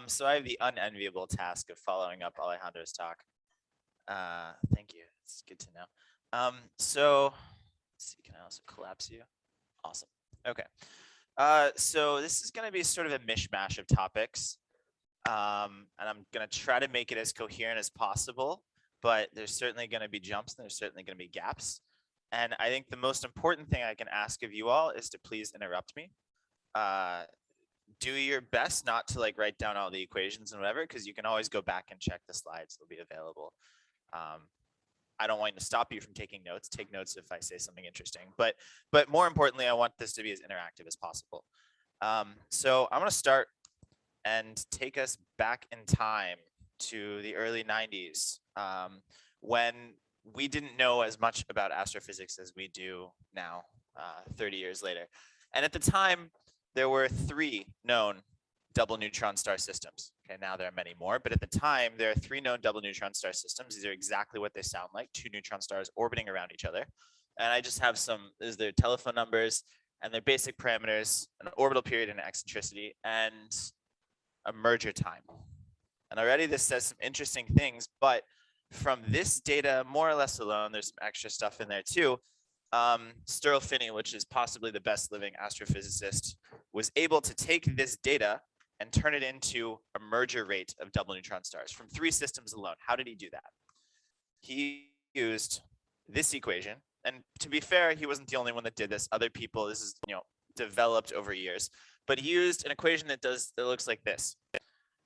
So I have the unenviable task of following up Alejandro's talk. Thank you. It's good to know. So let's see, can I also collapse you? Awesome. Okay. So this is going to be sort of a mishmash of topics. And I'm going to try to make it as coherent as possible, but there's certainly going to be jumps and there's certainly going to be gaps. And I think the most important thing I can ask of you all is to please interrupt me. Do your best not to like write down all the equations and whatever, because you can always go back and check the slides. They'll be available. I don't want to stop you from taking notes. Take notes if I say something interesting. But more importantly, I want this to be as interactive as possible. So I'm going to start and take us back in time to the early 90s, when we didn't know as much about astrophysics as we do now, 30 years later. And at the time, there were 3 known double neutron star systems. Okay, now there are many more, but at the time, there are 3 known double neutron star systems. These are exactly what they sound like, 2 neutron stars orbiting around each other. And I just have is their telephone numbers and their basic parameters, an orbital period and an eccentricity, and a merger time. And already this says some interesting things, but from this data, more or less alone, there's some extra stuff in there too. Sturl Finney, which is possibly the best living astrophysicist, was able to take this data and turn it into a merger rate of double neutron stars from 3 systems alone. How did he do that? He used this equation, and to be fair, he wasn't the only one that did this. Other people, this is developed over years, but he used an equation that looks like this.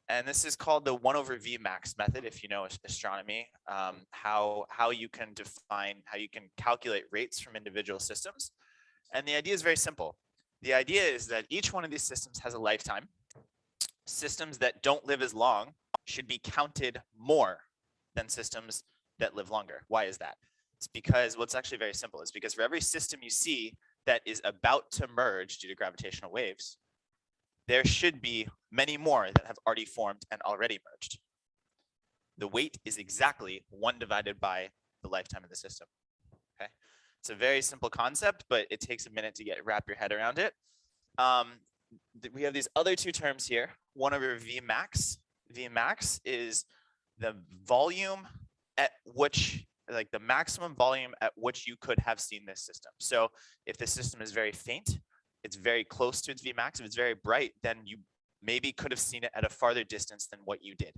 And this is called the 1/v max method, if you know astronomy, how you can calculate rates from individual systems. And the idea is very simple. The idea is that each one of these systems has a lifetime. Systems that don't live as long should be counted more than systems that live longer. Why is that? It's because, well, it's actually very simple. It's because for every system you see that is about to merge due to gravitational waves, there should be many more that have already formed and already merged. The weight is exactly 1 divided by the lifetime of the system. Okay, it's a very simple concept, but it takes a minute to wrap your head around it. We have these other 2 terms here. 1/v max. V max is the volume at which, like the maximum volume at which you could have seen this system. So if the system is very faint, it's very close to its Vmax. If it's very bright, then you maybe could have seen it at a farther distance than what you did.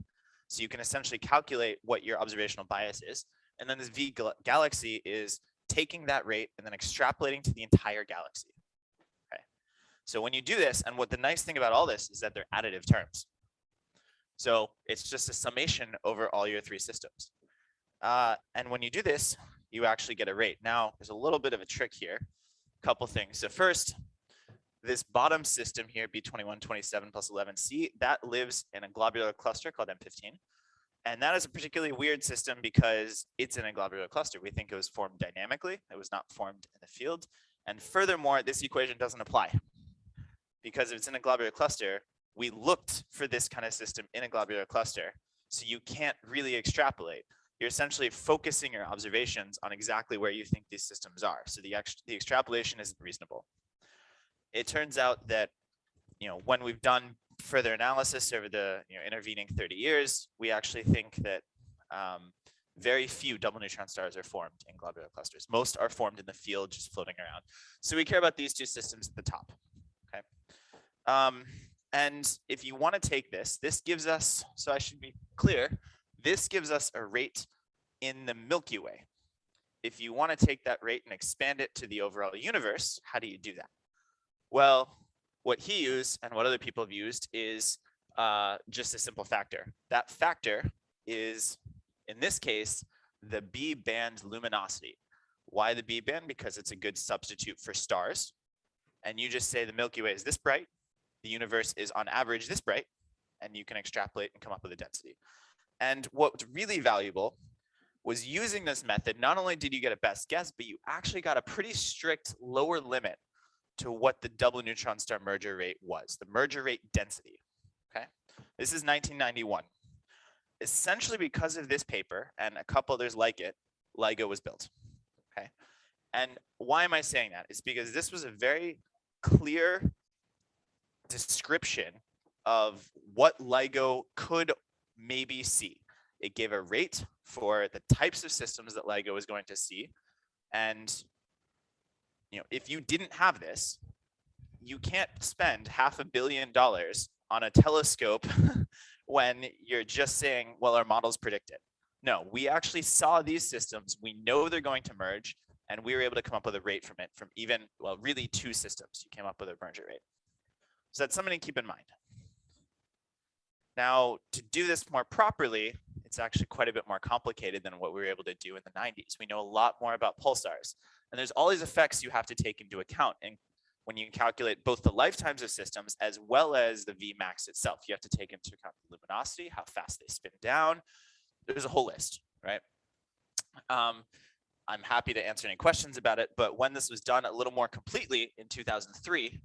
So you can essentially calculate what your observational bias is. And then this V galaxy is taking that rate and then extrapolating to the entire galaxy. Okay. So when you do this, and what the nice thing about all this is that they're additive terms. So it's just a summation over all your 3 systems. And when you do this, you actually get a rate. Now, there's a little bit of a trick here. A couple things. So first, this bottom system here, B21, 27 plus 11C, that lives in a globular cluster called M15. And that is a particularly weird system because it's in a globular cluster. We think it was formed dynamically. It was not formed in the field. And furthermore, this equation doesn't apply. Because if it's in a globular cluster, we looked for this kind of system in a globular cluster. So you can't really extrapolate. You're essentially focusing your observations on exactly where you think these systems are. So the extrapolation isn't reasonable. It turns out that, when we've done further analysis over the intervening 30 years, we actually think that very few double neutron stars are formed in globular clusters. Most are formed in the field, just floating around. So we care about these 2 systems at the top. Okay. And if you want to take this gives us, so I should be clear, this gives us a rate in the Milky Way. If you want to take that rate and expand it to the overall universe, how do you do that? Well, what he used and what other people have used is just a simple factor. That factor is, in this case, the B band luminosity. Why the B band? Because it's a good substitute for stars. And you just say the Milky Way is this bright, the universe is on average this bright, and you can extrapolate and come up with a density. And what's really valuable was using this method, not only did you get a best guess, but you actually got a pretty strict lower limit to what the double neutron star merger rate was, the merger rate density. Okay, this is 1991. Essentially, because of this paper and a couple others like it, LIGO was built. Okay, and why am I saying that? It's because this was a very clear description of what LIGO could maybe see. It gave a rate for the types of systems that LIGO is going to see. And if you didn't have this, you can't spend $500 million on a telescope when you're just saying, well, our models predict it. No, we actually saw these systems. We know they're going to merge, and we were able to come up with a rate from it from even, well, really 2 systems. You came up with a merger rate. So that's something to keep in mind. Now, to do this more properly, it's actually quite a bit more complicated than what we were able to do in the 90s. We know a lot more about pulsars, and there's all these effects you have to take into account. And when you calculate both the lifetimes of systems as well as the Vmax itself, you have to take into account the luminosity, how fast they spin down. There's a whole list, right? I'm happy to answer any questions about it, but when this was done a little more completely in 2003,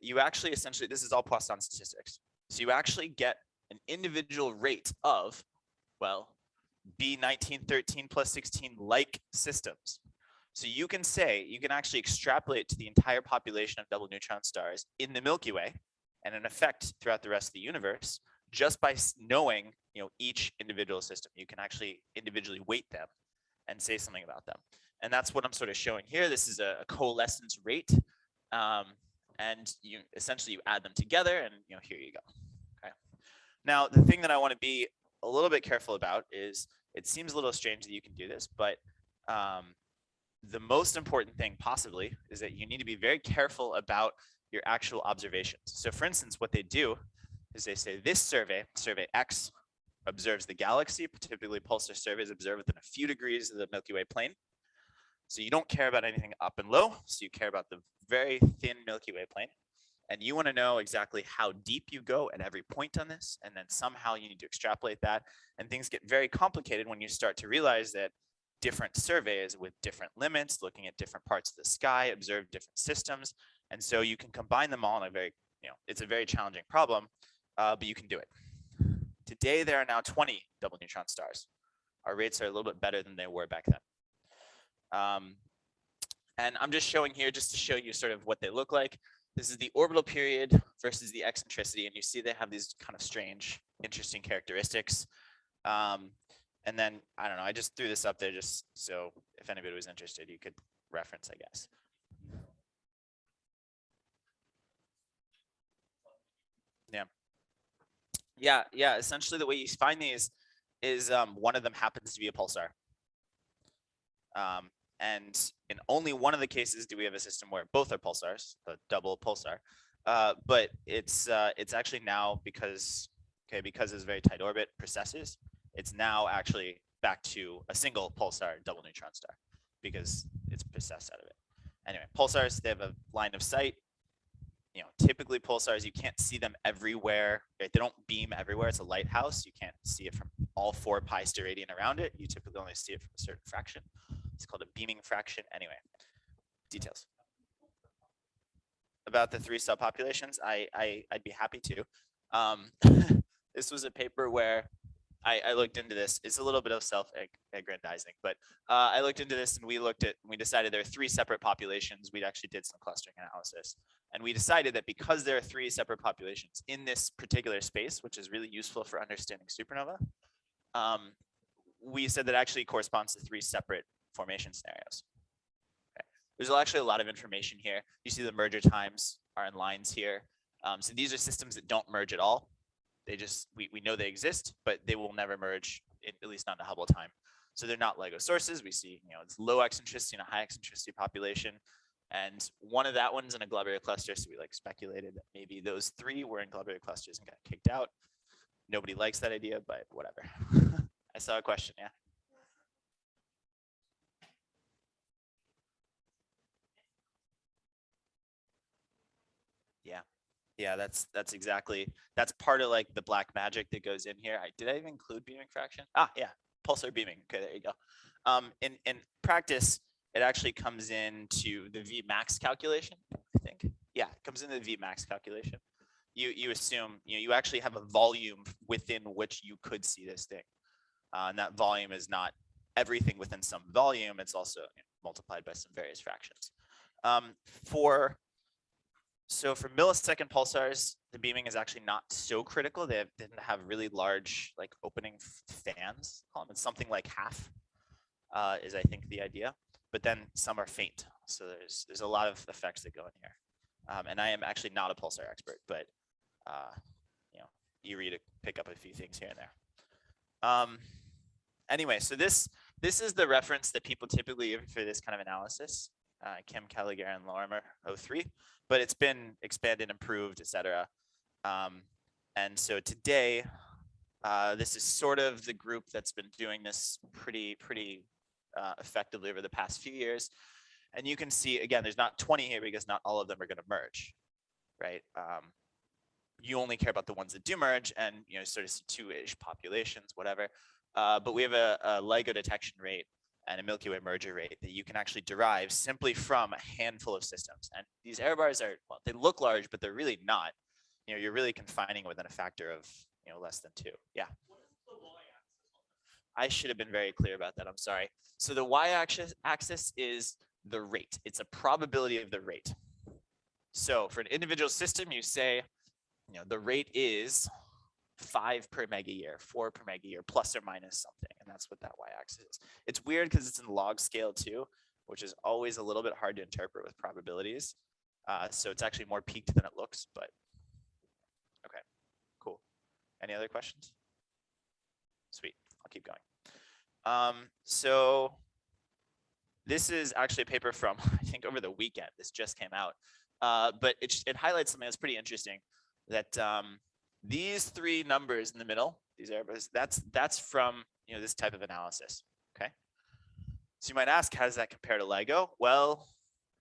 you actually essentially, this is all Poisson statistics. So you actually get an individual rate of, well, B1913 plus 16 like systems. So you can say, you can actually extrapolate to the entire population of double neutron stars in the Milky Way and in effect throughout the rest of the universe just by knowing each individual system. You can actually individually weight them and say something about them. And that's what I'm sort of showing here. This is a coalescence rate. And you essentially you add them together and here you go. Okay. Now, the thing that I want to be a little bit careful about is it seems a little strange that you can do this, but the most important thing possibly is that you need to be very careful about your actual observations. So for instance, what they do is they say this survey X, observes the galaxy. Typically pulsar surveys observe within a few degrees of the Milky Way plane. So you don't care about anything up and low. So you care about the very thin Milky Way plane. And you want to know exactly how deep you go at every point on this. And then somehow you need to extrapolate that. And things get very complicated when you start to realize that different surveys with different limits, looking at different parts of the sky, observe different systems. And so you can combine them all in a very, it's a very challenging problem, but you can do it. Today, there are now 20 double neutron stars. Our rates are a little bit better than they were back then. And I'm just showing here just to show you sort of what they look like. This is the orbital period versus the eccentricity, and you see they have these kind of strange, interesting characteristics. And then, I don't know, I just threw this up there just so if anybody was interested, you could reference, I guess. Yeah, essentially the way you find these is one of them happens to be a pulsar. And in only one of the cases do we have a system where both are pulsars, the double pulsar. But it's actually now because it's very tight orbit precesses, it's now actually back to a single pulsar double neutron star because it's precessed out of it. Anyway, pulsars, they have a line of sight. Typically pulsars, you can't see them everywhere. They don't beam everywhere. It's a lighthouse. You can't see it from all 4 pi steradian around it. You typically only see it from a certain fraction. It's called a beaming fraction. Anyway, details about the 3 subpopulations. I'd be happy to. This was a paper where I looked into this. It's a little bit of self-aggrandizing, but I looked into this and we decided there are 3 separate populations. We actually did some clustering analysis. And we decided that because there are 3 separate populations in this particular space, which is really useful for understanding supernova, we said that actually corresponds to 3 separate formation scenarios. Okay. There's actually a lot of information here. You see the merger times are in lines here. So these are systems that don't merge at all. They just, we know they exist, but they will never merge, at least not in a Hubble time. So they're not LIGO sources. We see, it's low eccentricity and a high eccentricity population. And one of that one's in a globular cluster. So we speculated that maybe those 3 were in globular clusters and got kicked out. Nobody likes that idea, but whatever. I saw a question, yeah. Yeah, that's part of the black magic that goes in here. Did I even include beaming fraction? Yeah, pulsar beaming. Okay, there you go. In practice, it actually comes into the Vmax calculation, I think. Yeah, it comes into the Vmax calculation. You assume, you actually have a volume within which you could see this thing. And that volume is not everything within some volume. It's also multiplied by some various fractions. For So for millisecond pulsars, the beaming is actually not so critical. They didn't have really large like opening fans. It's something like half is I think the idea. But then some are faint. So there's a lot of effects that go in here. And I am actually not a pulsar expert, but you read to pick up a few things here and there. Anyway, so this is the reference that people typically use for this kind of analysis. Kim Kelliger and Lorimer 03, but it's been expanded, improved, etc. And so today, this is sort of the group that's been doing this pretty effectively over the past few years. And you can see, again, there's not 20 here because not all of them are going to merge, right? You only care about the ones that do merge, and sort of see two-ish populations, whatever. But we have a LIGO detection rate and a Milky Way merger rate that you can actually derive simply from a handful of systems. And these error bars are, well, they look large, but they're really not. You're really confining within a factor of less than 2. Yeah. I should have been very clear about that. I'm sorry. So the y-axis is the rate. It's a probability of the rate. So for an individual system, you say, the rate is 5 per mega year, 4 per mega year, plus or minus something. And that's what that y-axis is. It's weird because it's in log scale too, which is always a little bit hard to interpret with probabilities. So it's actually more peaked than it looks, but okay, cool. Any other questions? Sweet, I'll keep going. So this is actually a paper from, I think, over the weekend. This just came out. But it highlights something that's pretty interesting, that these 3 numbers in the middle, these errors, that's from this type of analysis. Okay. So you might ask, how does that compare to LIGO? Well,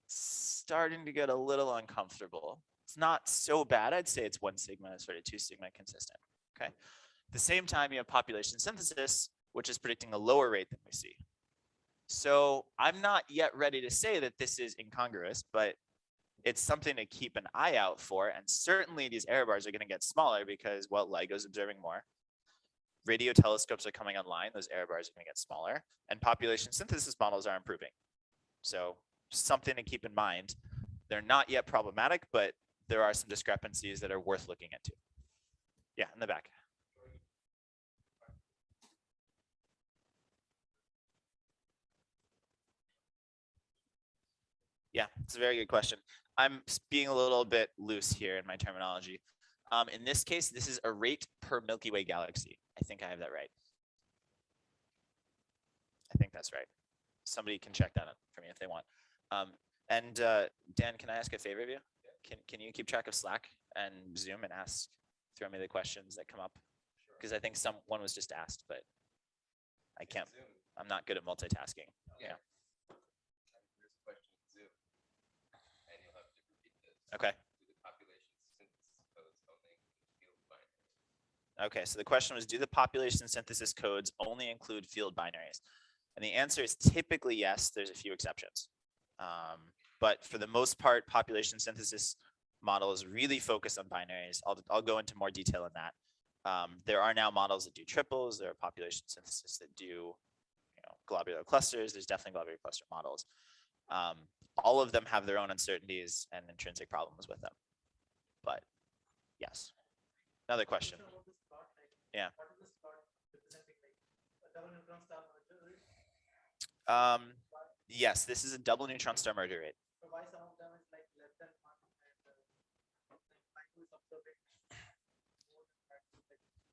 it's starting to get a little uncomfortable. It's not so bad. I'd say it's 1 sigma, sort of 2 sigma consistent. Okay. At the same time, you have population synthesis, which is predicting a lower rate than we see. So I'm not yet ready to say that this is incongruous, but it's something to keep an eye out for. And certainly these error bars are going to get smaller because, well, LIGO's observing more. Radio telescopes are coming online. Those error bars are going to get smaller. And population synthesis models are improving. So something to keep in mind. They're not yet problematic, but there are some discrepancies that are worth looking into. Yeah, in the back. Yeah, it's a very good question. I'm being a little bit loose here in my terminology. In this case, this is a rate per Milky Way galaxy. I think I have that right. I think that's right. Somebody can check that out for me if they want. Dan, can I ask a favor of you? Can you keep track of Slack and Zoom and throw me the questions that come up? Because I think one was just asked, but I can't. I'm not good at multitasking. Yeah. Okay. Okay, so the question was, do the population synthesis codes only include field binaries? And the answer is typically yes. There's a few exceptions. But for the most part, population synthesis models really focus on binaries. I'll go into more detail on that. There are now models that do triples. There are population synthesis that do globular clusters. There's definitely globular cluster models. All of them have their own uncertainties and intrinsic problems with them. But yes. Another question. Yeah. Yes, this is a double neutron star merger rate.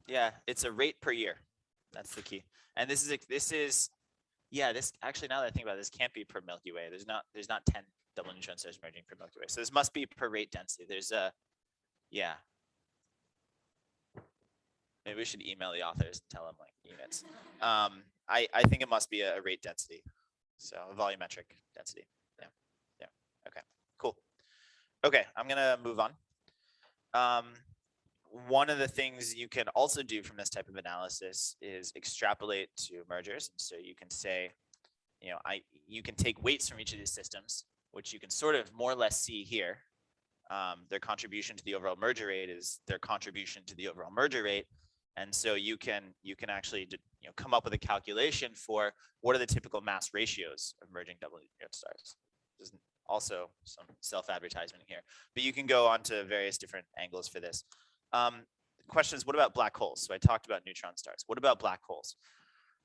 Yeah, it's a rate per year. That's the key. And this actually, now that I think about it, this can't be per Milky Way. There's not 10 double neutron stars merging per Milky Way. So this must be per rate density. Yeah. Maybe we should email the authors and tell them like units. I think it must be a rate density. So a volumetric density. Yeah. Okay, cool. Okay, I'm gonna move on. One of the things you can also do from this type of analysis is extrapolate to mergers. And so you can say, you can take weights from each of these systems, which you can sort of more or less see here. Their contribution to the overall merger rate is their contribution to the overall merger rate. And so you can actually come up with a calculation for what are the typical mass ratios of merging double neutron stars. Also some self-advertisement here, but you can go on to various different angles for this. The question is, what about black holes? So I talked about neutron stars. What about black holes?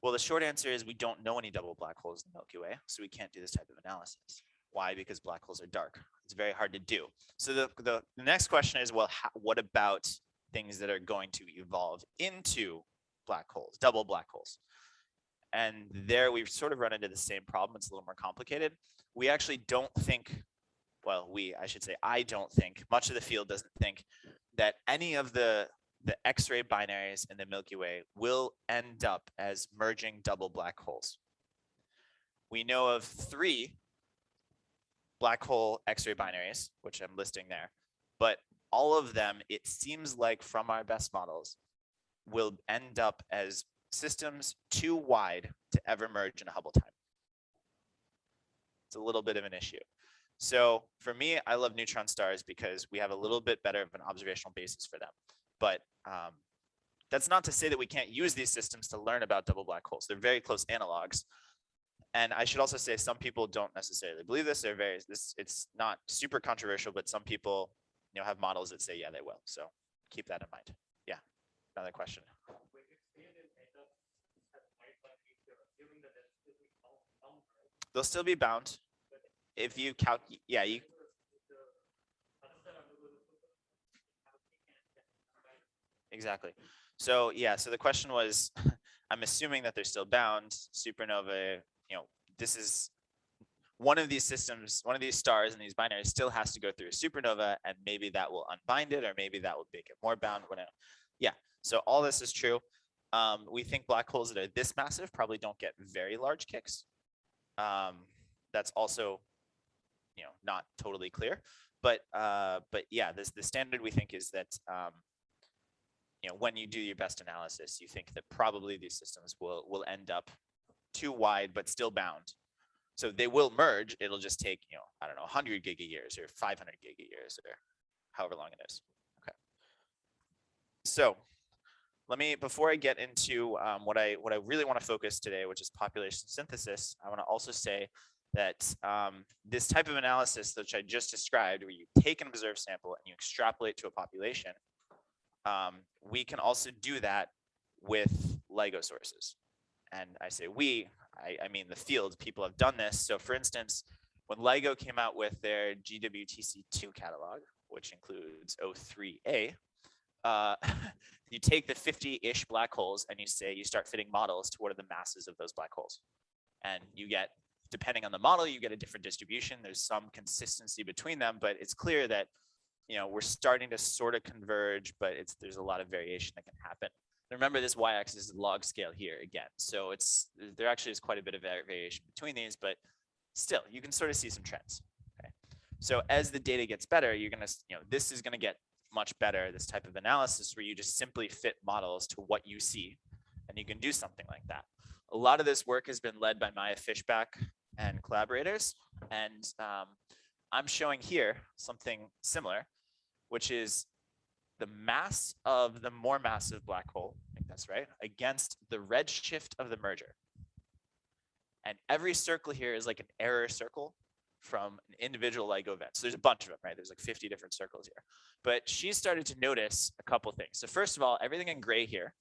Well, the short answer is we don't know any double black holes in the Milky Way, so we can't do this type of analysis. Why? Because black holes are dark. It's very hard to do. So the next question is, well, what about things that are going to evolve into black holes, double black holes? And there we've sort of run into the same problem. It's a little more complicated. We actually don't think, well, I should say, I don't think, much of the field doesn't think that any of the X-ray binaries in the Milky Way will end up as merging double black holes. We know of 3 black hole X-ray binaries, which I'm listing there, but all of them, it seems like from our best models, will end up as systems too wide to ever merge in a Hubble time. It's a little bit of an issue. So for me, I love neutron stars because we have a little bit better of an observational basis for them. But that's not to say that we can't use these systems to learn about double black holes. They're very close analogs. And I should also say some people don't necessarily believe this. It's not super controversial, but some people have models that say, yeah, they will. So keep that in mind. Yeah, another question. They'll still be bound. If you count, yeah, you. Exactly. So yeah, so the question was, I'm assuming that they're still bound. Supernova, this is one of these systems, one of these stars and these binaries still has to go through a supernova, and maybe that will unbind it, or maybe that will make it more bound. Yeah, so all this is true. We think black holes that are this massive probably don't get very large kicks. That's also, not totally clear, but yeah, the standard we think is that when you do your best analysis, you think that probably these systems will end up too wide but still bound. So they will merge. It'll just take, I don't know, 100 gigayears or 500 gigayears or however long it is. Okay. So let me, before I get into what I really want to focus today, which is population synthesis, I want to also say that this type of analysis, which I just described, where you take an observed sample and you extrapolate to a population, we can also do that with LIGO sources. And I say we, I mean the field, people have done this. So for instance, when LIGO came out with their GWTC2 catalog, which includes O3A, you take the 50-ish black holes and you start fitting models to what are the masses of those black holes. And you get, depending on the model, you get a different distribution. There's some consistency between them, but it's clear that we're starting to sort of converge, but there's a lot of variation that can happen. Remember, this y-axis is log scale here again. So there actually is quite a bit of variation between these, but still, you can sort of see some trends. Okay. So as the data gets better, you're going to, this is going to get much better, this type of analysis where you just simply fit models to what you see, and you can do something like that. A lot of this work has been led by Maya Fishback and collaborators, and I'm showing here something similar, which is the mass of the more massive black hole, I think that's right, against the redshift of the merger. And every circle here is like an error circle from an individual LIGO event. So there's a bunch of them, right? There's like 50 different circles here. But she started to notice a couple things. So first of all, everything in gray here,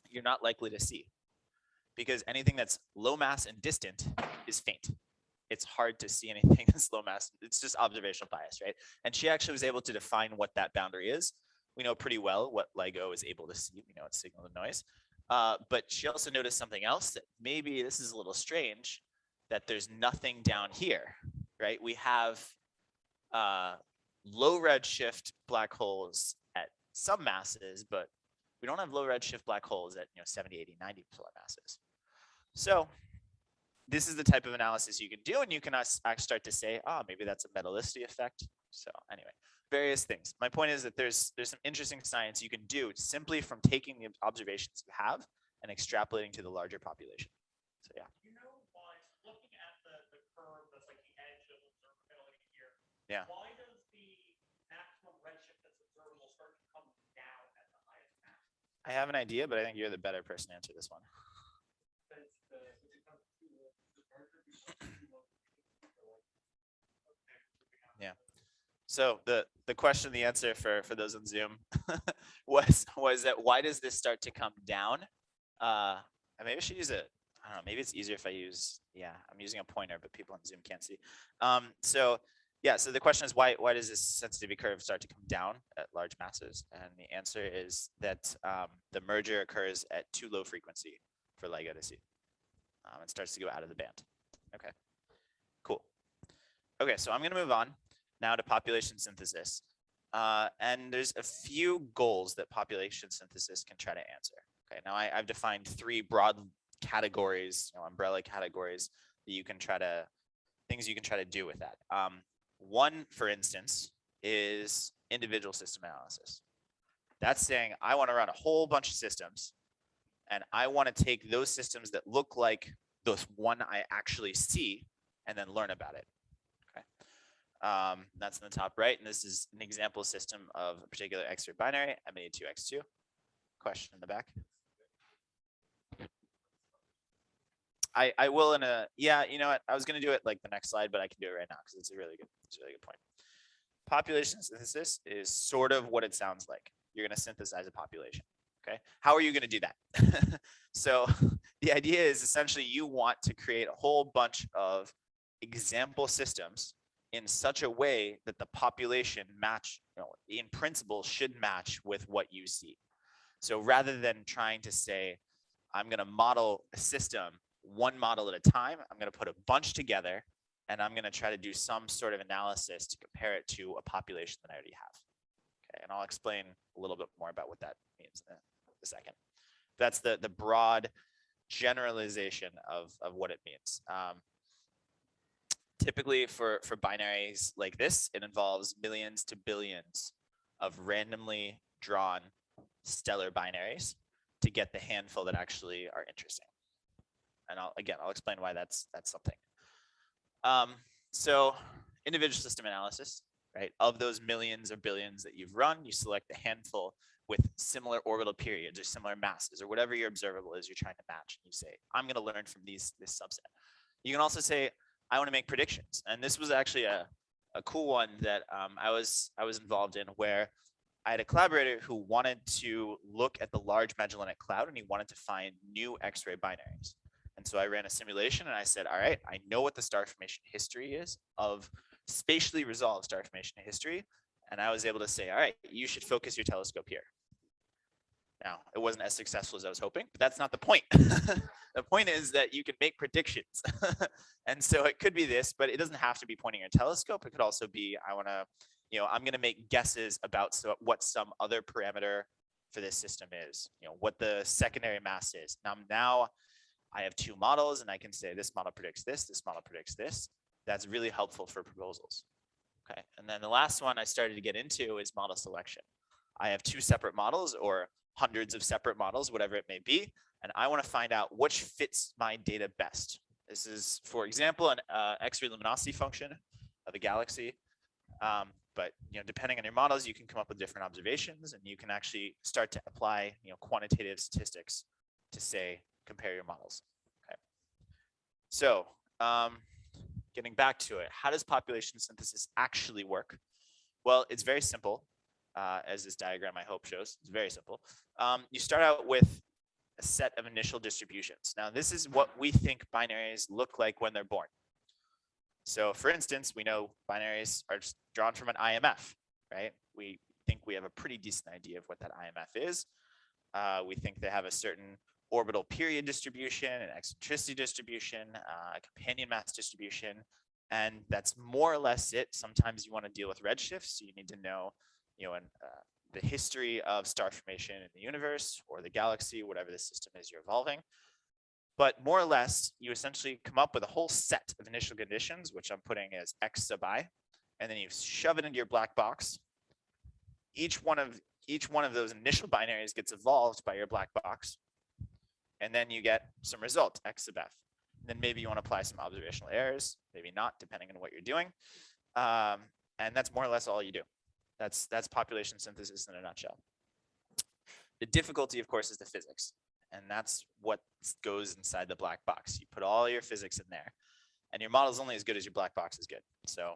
you're not likely to see, because anything that's low mass and distant is faint. It's hard to see anything that's low mass. It's just observational bias, right? And she actually was able to define what that boundary is. We know pretty well what LIGO is able to see. We know it's signal to noise. But she also noticed something else, that maybe this is a little strange, that there's nothing down here, right? We have low redshift black holes at some masses, but we don't have low redshift black holes at 70, 80, 90 solar masses. So this is the type of analysis you can do, and you can start to say, maybe that's a metallicity effect. So anyway, various things. My point is that there's some interesting science you can do simply from taking the observations you have and extrapolating to the larger population. So yeah. Looking at the curve that's like the edge of observability here, yeah. Why does the maximum redshift that's observable start to come down at the highest max? I have an idea, but I think you're the better person to answer this one. So the question, the answer for those on Zoom was that why does this start to come down? Maybe I should use it. I don't know. Maybe it's easier if I use. Yeah, I'm using a pointer, but people on Zoom can't see. So yeah. So the question is why does this sensitivity curve start to come down at large masses? And the answer is that the merger occurs at too low frequency for LIGO to see. It starts to go out of the band. Okay. Cool. Okay, so I'm going to move on now to population synthesis. And there's a few goals that population synthesis can try to answer. Okay, now I've defined 3 broad categories, umbrella categories that you can try to, things you can try to do with that. One, for instance, is individual system analysis. That's saying I want to run a whole bunch of systems, and I want to take those systems that look like the one I actually see and then learn about it. That's in the top right, and this is an example system of a particular X-ray binary, M82X2. Question in the back. I will in a, yeah, you know what? I was going to do it like the next slide, but I can do it right now because it's a really good point. Population synthesis is sort of what it sounds like. You're going to synthesize a population. Okay. How are you going to do that? So the idea is essentially you want to create a whole bunch of example systems in such a way that the population match, in principle, should match with what you see. So rather than trying to say, I'm going to model a system one model at a time, I'm going to put a bunch together, and I'm going to try to do some sort of analysis to compare it to a population that I already have. Okay, and I'll explain a little bit more about what that means in a second. That's the broad generalization of what it means. Typically for binaries like this, it involves millions to billions of randomly drawn stellar binaries to get the handful that actually are interesting. And I'll explain why that's something. So individual system analysis, right? Of those millions or billions that you've run, you select a handful with similar orbital periods or similar masses or whatever your observable is you're trying to match. And you say, I'm going to learn from this subset. You can also say, I want to make predictions. And this was actually a cool one that I was involved in, where I had a collaborator who wanted to look at the Large Magellanic Cloud, and he wanted to find new X-ray binaries. And so I ran a simulation, and I said, all right, I know what the star formation history is of spatially resolved star formation history. And I was able to say, all right, you should focus your telescope here. Now, it wasn't as successful as I was hoping, but that's not the point. The point is that you can make predictions. And so it could be this, but it doesn't have to be pointing your telescope. It could also be, I'm going to make guesses about what some other parameter for this system is, what the secondary mass is. Now I have 2 models, and I can say this model predicts this model predicts this. That's really helpful for proposals. Okay, and then the last one I started to get into is model selection. I have 2 separate models, or hundreds of separate models, whatever it may be, and I want to find out which fits my data best. This is, for example, an X-ray luminosity function of a galaxy. But depending on your models, you can come up with different observations, and you can actually start to apply quantitative statistics to say compare your models. Okay. So getting back to it, how does population synthesis actually work? Well, it's very simple. As this diagram I hope shows, it's very simple. You start out with a set of initial distributions. Now, this is what we think binaries look like when they're born. So for instance, we know binaries are just drawn from an IMF, right? We think we have a pretty decent idea of what that IMF is. We think they have a certain orbital period distribution, an eccentricity distribution, a companion mass distribution, and that's more or less it. Sometimes you want to deal with redshifts, so you need to know, the history of star formation in the universe or the galaxy, whatever the system is you're evolving. But more or less, you essentially come up with a whole set of initial conditions, which I'm putting as X sub I, and then you shove it into your black box. Each one of those initial binaries gets evolved by your black box, and then you get some result, X sub F. And then maybe you want to apply some observational errors, maybe not, depending on what you're doing. And that's more or less all you do. That's population synthesis in a nutshell. The difficulty, of course, is the physics. And that's what goes inside the black box. You put all your physics in there, and your model is only as good as your black box is good. So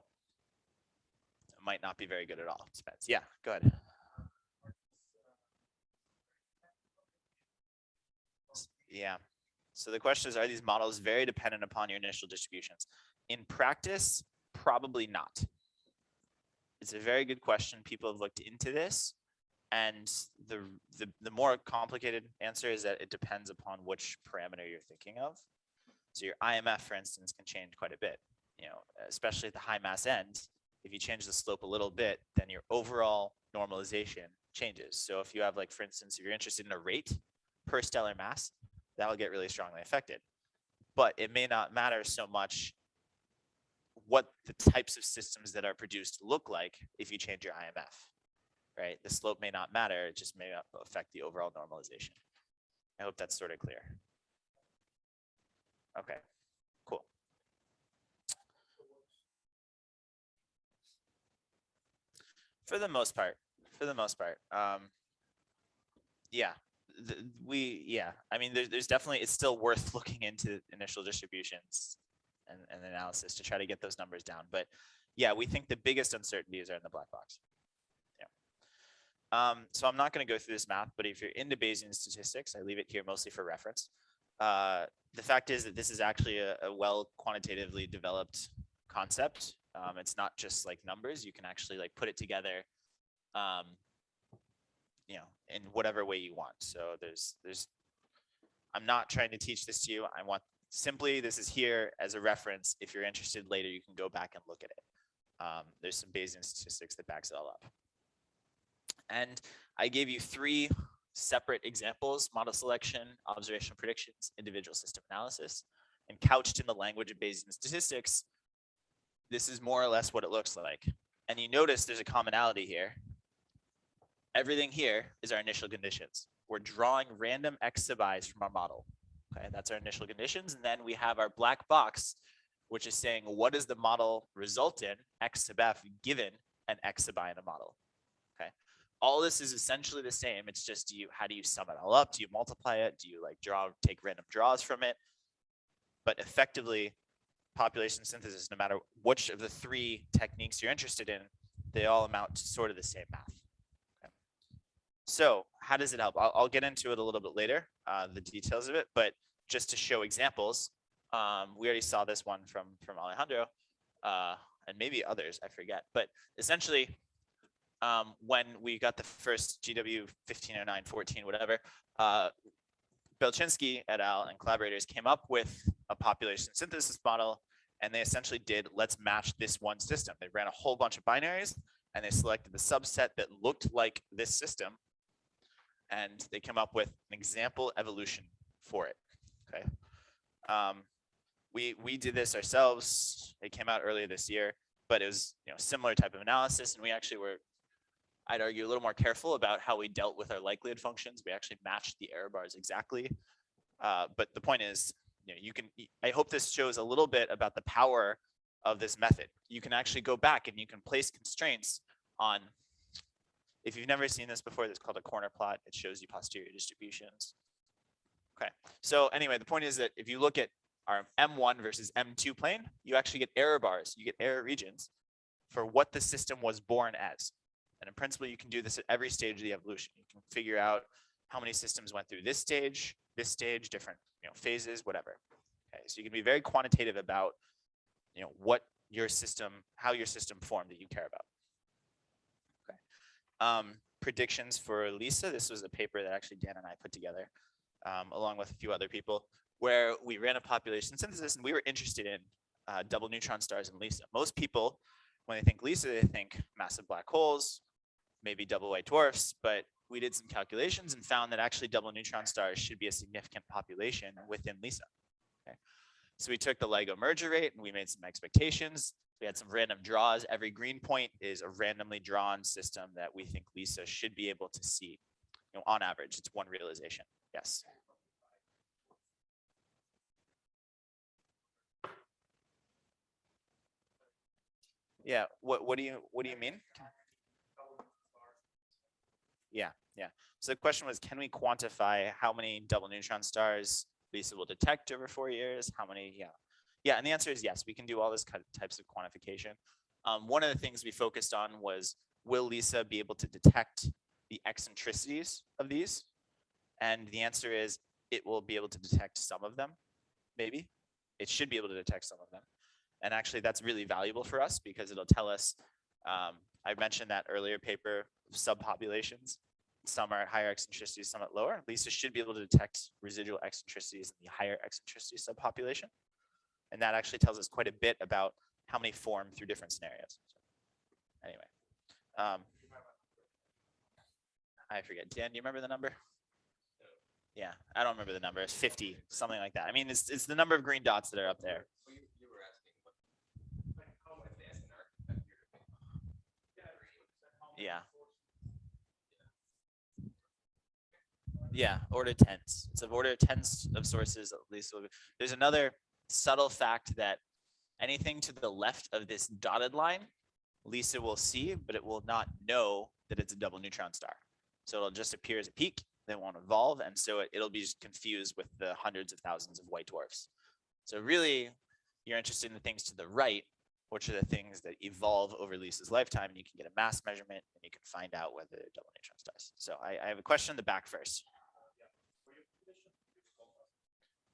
might not be very good at all. Depends. Yeah, go ahead. Yeah. So the question is, are these models very dependent upon your initial distributions? In practice, probably not. It's a very good question. People have looked into this. And the more complicated answer is that it depends upon which parameter you're thinking of. So your IMF, for instance, can change quite a bit. You know, especially at the high mass end, if you change the slope a little bit, then your overall normalization changes. So if you have, like, for instance, if you're interested in a rate per stellar mass, that'll get really strongly affected. But it may not matter so much what the types of systems that are produced look like if you change your IMF, right? The slope may not matter, it just may not affect the overall normalization. I hope that's sort of clear. Okay, cool. For the most part, yeah, I mean, there's definitely, it's still worth looking into initial distributions and analysis to try to get those numbers down. But yeah, we think the biggest uncertainties are in the black box. Yeah. So I'm not going to go through this math, but if you're into Bayesian statistics, I leave it here mostly for reference. The fact is that this is actually a well quantitatively developed concept. It's not just like numbers. You can actually like put it together, you know, in whatever way you want. So I'm not trying to teach this to you. I want simply, this is here as a reference. If you're interested later, you can go back and look at it. There's some Bayesian statistics that backs it all up. And I gave you 3 separate examples: model selection, observational predictions, individual system analysis. And couched in the language of Bayesian statistics, this is more or less what it looks like. And you notice there's a commonality here. Everything here is our initial conditions. We're drawing random x sub i's from our model. Okay, that's our initial conditions. And then we have our black box, which is saying, what does the model result in, x sub f, given an x sub I in a model? Okay, all this is essentially the same. It's just, how do you sum it all up? Do you multiply it? Do you like take random draws from it? But effectively, population synthesis, no matter which of the 3 techniques you're interested in, they all amount to sort of the same math. Okay. So how does it help? I'll get into it a little bit later, the details of it, but just to show examples, we already saw this one from Alejandro, and maybe others, I forget. But essentially, when we got the first GW 1509-14, whatever, Belczynski et al. And collaborators came up with a population synthesis model, and they essentially did, let's match this one system. They ran a whole bunch of binaries, and they selected the subset that looked like this system, and they came up with an example evolution for it. Okay, we did this ourselves. It came out earlier this year, but it was, you know, similar type of analysis, and we actually were, I'd argue, a little more careful about how we dealt with our likelihood functions. We actually matched the error bars exactly. But the point is, you know, I hope this shows a little bit about the power of this method. You can actually go back and you can place constraints on, if you've never seen this before, it's called a corner plot. It shows you posterior distributions. Okay, so anyway, the point is that if you look at our M1 versus M2 plane, you actually get error bars, you get error regions for what the system was born as. And in principle, you can do this at every stage of the evolution. You can figure out how many systems went through this stage, different, you know, phases, whatever. Okay, so you can be very quantitative about, you know, what your system, how your system formed that you care about. Okay. Predictions for LISA. This was a paper that actually Dan and I put together, along with a few other people, where we ran a population synthesis, and we were interested in double neutron stars in LISA. Most people, when they think LISA, they think massive black holes, maybe double white dwarfs, but we did some calculations and found that actually double neutron stars should be a significant population within LISA. Okay. So we took the LIGO merger rate and we made some expectations. We had some random draws. Every green point is a randomly drawn system that we think LISA should be able to see. You know, on average, it's one realization. Yes. Yeah. What do you mean? Yeah. So the question was, can we quantify how many double neutron stars LISA will detect over 4 years? How many? Yeah. And the answer is yes. We can do all this kind of types of quantification. One of the things we focused on was, will LISA be able to detect the eccentricities of these? And the answer is, it will be able to detect some of them, maybe. It should be able to detect some of them. And actually, that's really valuable for us because it'll tell us, I mentioned that earlier paper, subpopulations. Some are at higher eccentricities, some at lower. LISA should be able to detect residual eccentricities in the higher eccentricity subpopulation. And that actually tells us quite a bit about how many form through different scenarios. So, anyway, I forget. Dan, do you remember the number? Yeah, I don't remember the number. It's 50, something like that. I mean, it's the number of green dots that are up there. You were asking how much the SNR Yeah. Yeah, order tens. It's of order tens of sources at least. There's another subtle fact that anything to the left of this dotted line, LISA will see, but it will not know that it's a double neutron star. So it'll just appear as a peak, then won't evolve, and so it'll be just confused with the hundreds of thousands of white dwarfs. So really, you're interested in the things to the right, which are the things that evolve over LISA's lifetime, and you can get a mass measurement, and you can find out whether they're double neutron stars. So I have a question in the back first.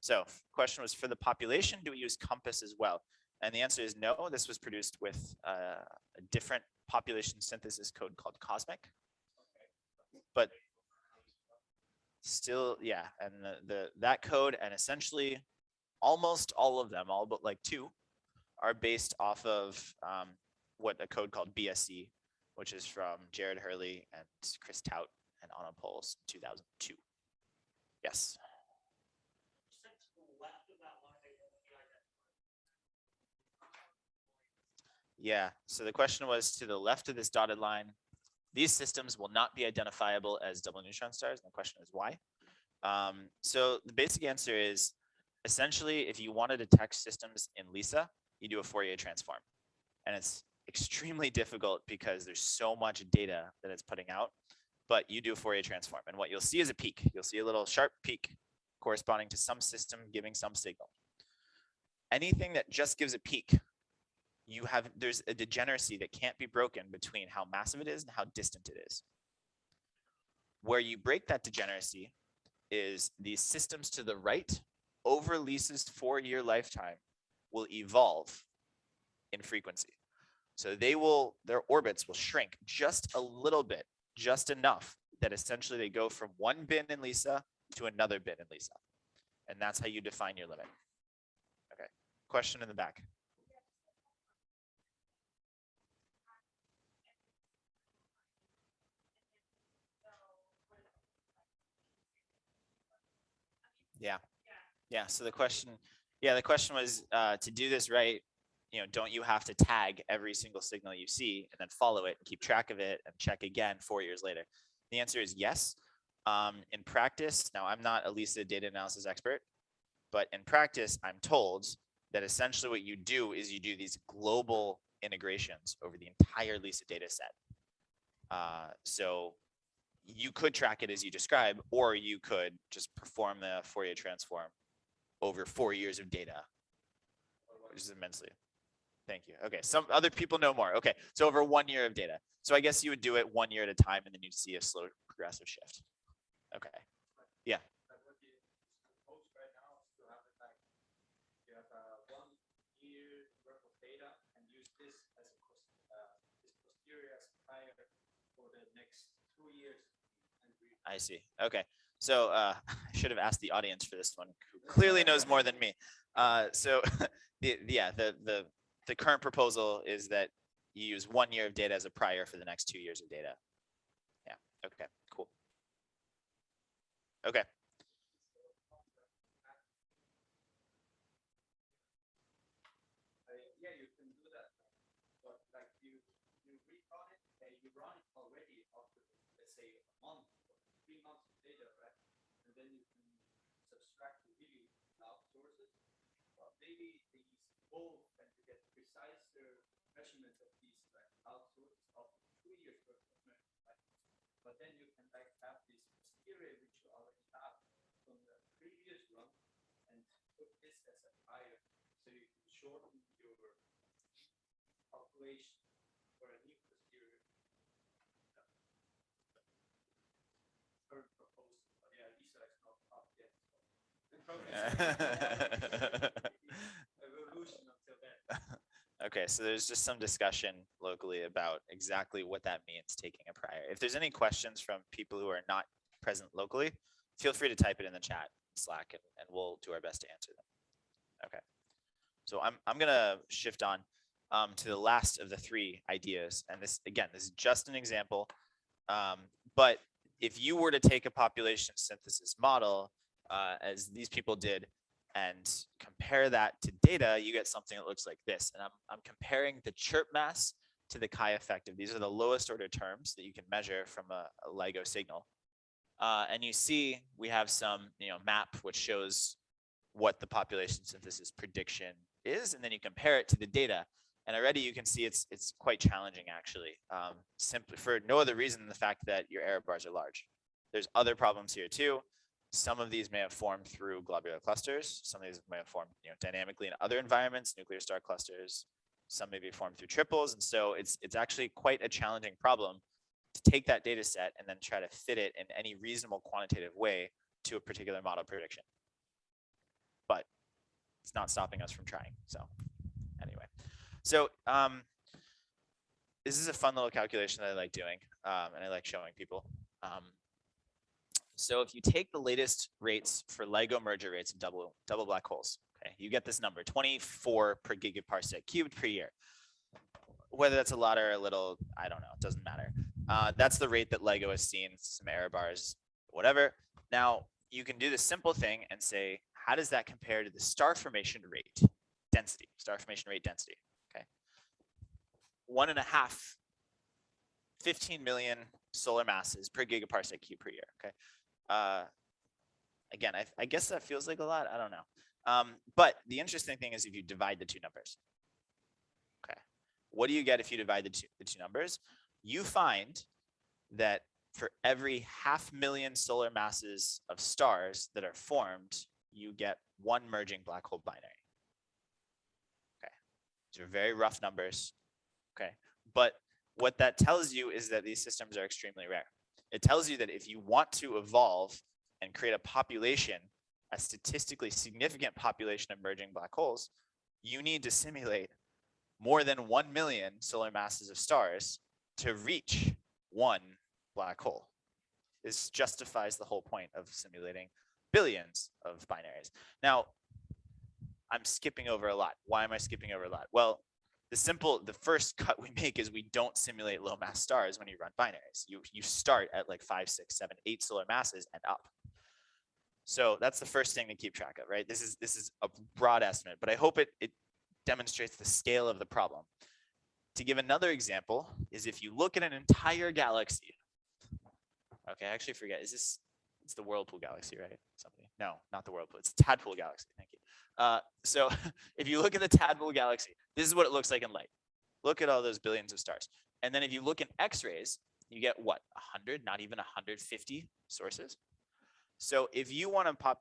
So question was, for the population, do we use COMPAS as well? And the answer is no. This was produced with a different population synthesis code called COSMIC. But still, yeah, and that code, and essentially almost all of them, all but like two, are based off of what a code called BSC, which is from Jared Hurley and Chris Tout and Anna Pols, 2002. Yes. Yeah, so the question was, to the left of this dotted line, these systems will not be identifiable as double neutron stars. And the question is why? So the basic answer is, essentially, if you want to detect systems in LISA, you do a Fourier transform. And it's extremely difficult because there's so much data that it's putting out, but you do a Fourier transform. And what you'll see is a peak. You'll see a little sharp peak corresponding to some system giving some signal. Anything that just gives a peak, there's a degeneracy that can't be broken between how massive it is and how distant it is. Where you break that degeneracy is these systems to the right over LISA's 4-year lifetime will evolve in frequency. So their orbits will shrink just a little bit, just enough that essentially they go from one bin in LISA to another bin in LISA. And that's how you define your limit. Okay, question in the back. Yeah, so the question was, to do this right, don't you have to tag every single signal you see and then follow it and keep track of it and check again 4 years later? The answer is yes. In practice, now I'm not a LISA data analysis expert, but in practice, I'm told that essentially what you do is you do these global integrations over the entire LISA data set. So you could track it as you describe, or you could just perform the Fourier transform over 4 years of data, which is immensely. Thank you. Okay, some other people know more. Okay, so over 1 year of data. So I guess you would do it 1 year at a time, and then you'd see a slow progressive shift. Okay. Yeah. I see. Okay. So I should have asked the audience for this one, who clearly knows more than me. So the current proposal is that you use 1 year of data as a prior for the next 2 years of data. Yeah. Okay. Cool. Okay. Yeah, you can do that, but like you recon it, you run it already after, let's say, a month or 3 months of data, right? And then you can subtract the really loud sources. But maybe these evolve and you get precise measurements of these like loud sources after 2 years worth of measurement, right? But then you can like have this posterior which you already have from the previous run and put this as a prior, so you can shorten your calculation for a nucleus theory. Current proposal, but yeah, Lisa is not up yet. Evolution until then. Okay, so there's just some discussion locally about exactly what that means, taking a prior. If there's any questions from people who are not present locally, feel free to type it in the chat, Slack, and we'll do our best to answer them. Okay, so I'm gonna shift on to the last of the three ideas, and this is just an example, but if you were to take a population synthesis model, as these people did, and compare that to data, you get something that looks like this. And I'm comparing the chirp mass to the chi effective. These are the lowest order terms that you can measure from a LIGO signal. And you see we have some map which shows what the population synthesis prediction is, and then you compare it to the data. And already you can see it's quite challenging actually, simply for no other reason than the fact that your error bars are large. There's other problems here too. Some of these may have formed through globular clusters. Some of these may have formed dynamically in other environments, nuclear star clusters. Some may be formed through triples. And so it's actually quite a challenging problem to take that data set and then try to fit it in any reasonable quantitative way to a particular model prediction. But it's not stopping us from trying. So anyway, so this is a fun little calculation that I like doing, and I like showing people. So if you take the latest rates for LIGO merger rates of double black holes, okay, you get this number, 24 per gigaparsec cubed per year. Whether that's a lot or a little, I don't know, it doesn't matter. That's the rate that LIGO has seen, some error bars, whatever. Now, you can do the simple thing and say, how does that compare to the star formation rate density, star formation rate density, okay? 1.5, 15 million solar masses per gigaparsec cube per year, okay? Again, I guess that feels like a lot, I don't know. But the interesting thing is if you divide the two numbers, okay? What do you get if you divide the two numbers? You find that for every 500,000 solar masses of stars that are formed, you get one merging black hole binary. Okay, these are very rough numbers. Okay, but what that tells you is that these systems are extremely rare. It tells you that if you want to evolve and create a population, a statistically significant population of merging black holes, you need to simulate more than 1 million solar masses of stars to reach one black hole. This justifies the whole point of simulating billions of binaries. Now, I'm skipping over a lot. Why am I skipping over a lot? Well, the first cut we make is we don't simulate low mass stars when you run binaries. You start at like 5, 6, 7, 8 solar masses and up. So that's the first thing to keep track of, right? This is a broad estimate, but I hope it demonstrates the scale of the problem. To give another example is if you look at an entire galaxy. Okay, I actually forget. It's the Whirlpool galaxy, right? Something? No, not the Whirlpool. It's Tadpole galaxy. Thank you. So if you look at the Tadpole galaxy, this is what it looks like in light. Look at all those billions of stars. And then if you look in X-rays, you get what? 100, not even 150 sources. So if you want to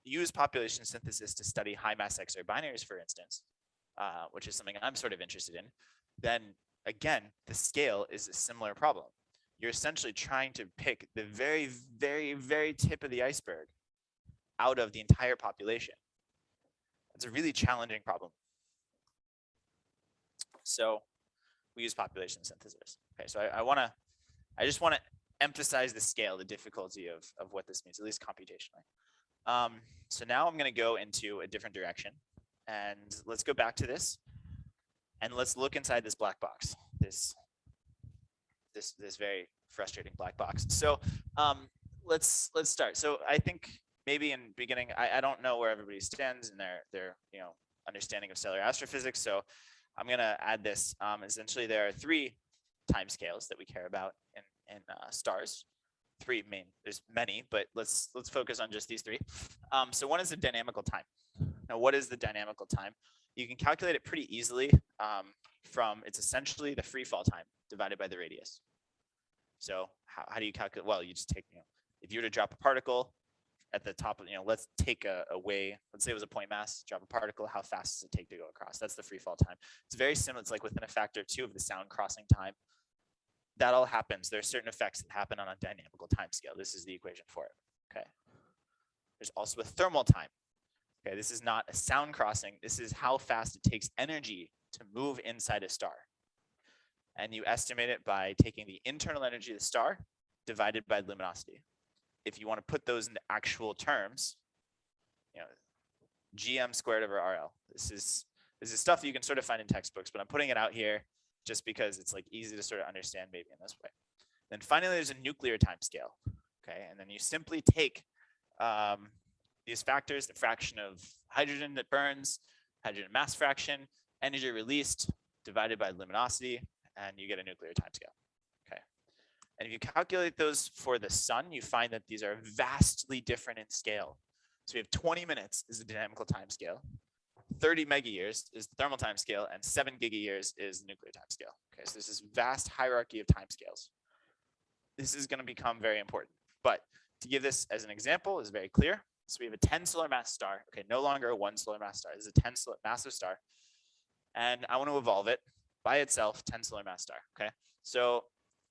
use population synthesis to study high mass X-ray binaries, for instance, which is something I'm sort of interested in, then again, the scale is a similar problem. You're essentially trying to pick the very, very, very tip of the iceberg out of the entire population. It's a really challenging problem. So we use population synthesis. Okay, so I just want to emphasize the scale, the difficulty of what this means, at least computationally. So now I'm going to go into a different direction, and let's go back to this, and let's look inside this black box, this very frustrating black box. So let's start. So I think maybe in beginning, I don't know where everybody stands in their understanding of stellar astrophysics. So I'm going to add this. Essentially, there are 3 timescales that we care about in stars. 3 main. There's many, but let's focus on just these 3. So one is the dynamical time. Now, what is the dynamical time? You can calculate it pretty easily from it's essentially the free fall time divided by the radius. So how do you calculate? Well, you just take if you were to drop a particle at the top of, let's take away, let's say it was a point mass, drop a particle, how fast does it take to go across? That's the free fall time. It's very similar. It's like within a factor of 2 of the sound crossing time. That all happens. There are certain effects that happen on a dynamical time scale. This is the equation for it. Okay. There's also a thermal time. Okay, this is not a sound crossing. This is how fast it takes energy to move inside a star. And you estimate it by taking the internal energy of the star divided by luminosity. If you want to put those into actual terms, GM squared over RL. This is stuff that you can sort of find in textbooks, but I'm putting it out here just because it's like easy to sort of understand maybe in this way. Then finally, there's a nuclear time scale. Okay, and then you simply take these factors, the fraction of hydrogen that burns, hydrogen mass fraction, energy released divided by luminosity, and you get a nuclear timescale. Okay. And if you calculate those for the sun, you find that these are vastly different in scale. So we have 20 minutes is the dynamical timescale, 30 megayears is the thermal timescale, and 7 gigayears is the nuclear timescale. Okay, so there's this vast hierarchy of timescales. This is going to become very important. But to give this as an example is very clear. So we have a 10 solar mass star. Okay, no longer a 1 solar mass star. This is a 10 solar massive star. And I want to evolve it by itself, 10 solar mass star. Okay, so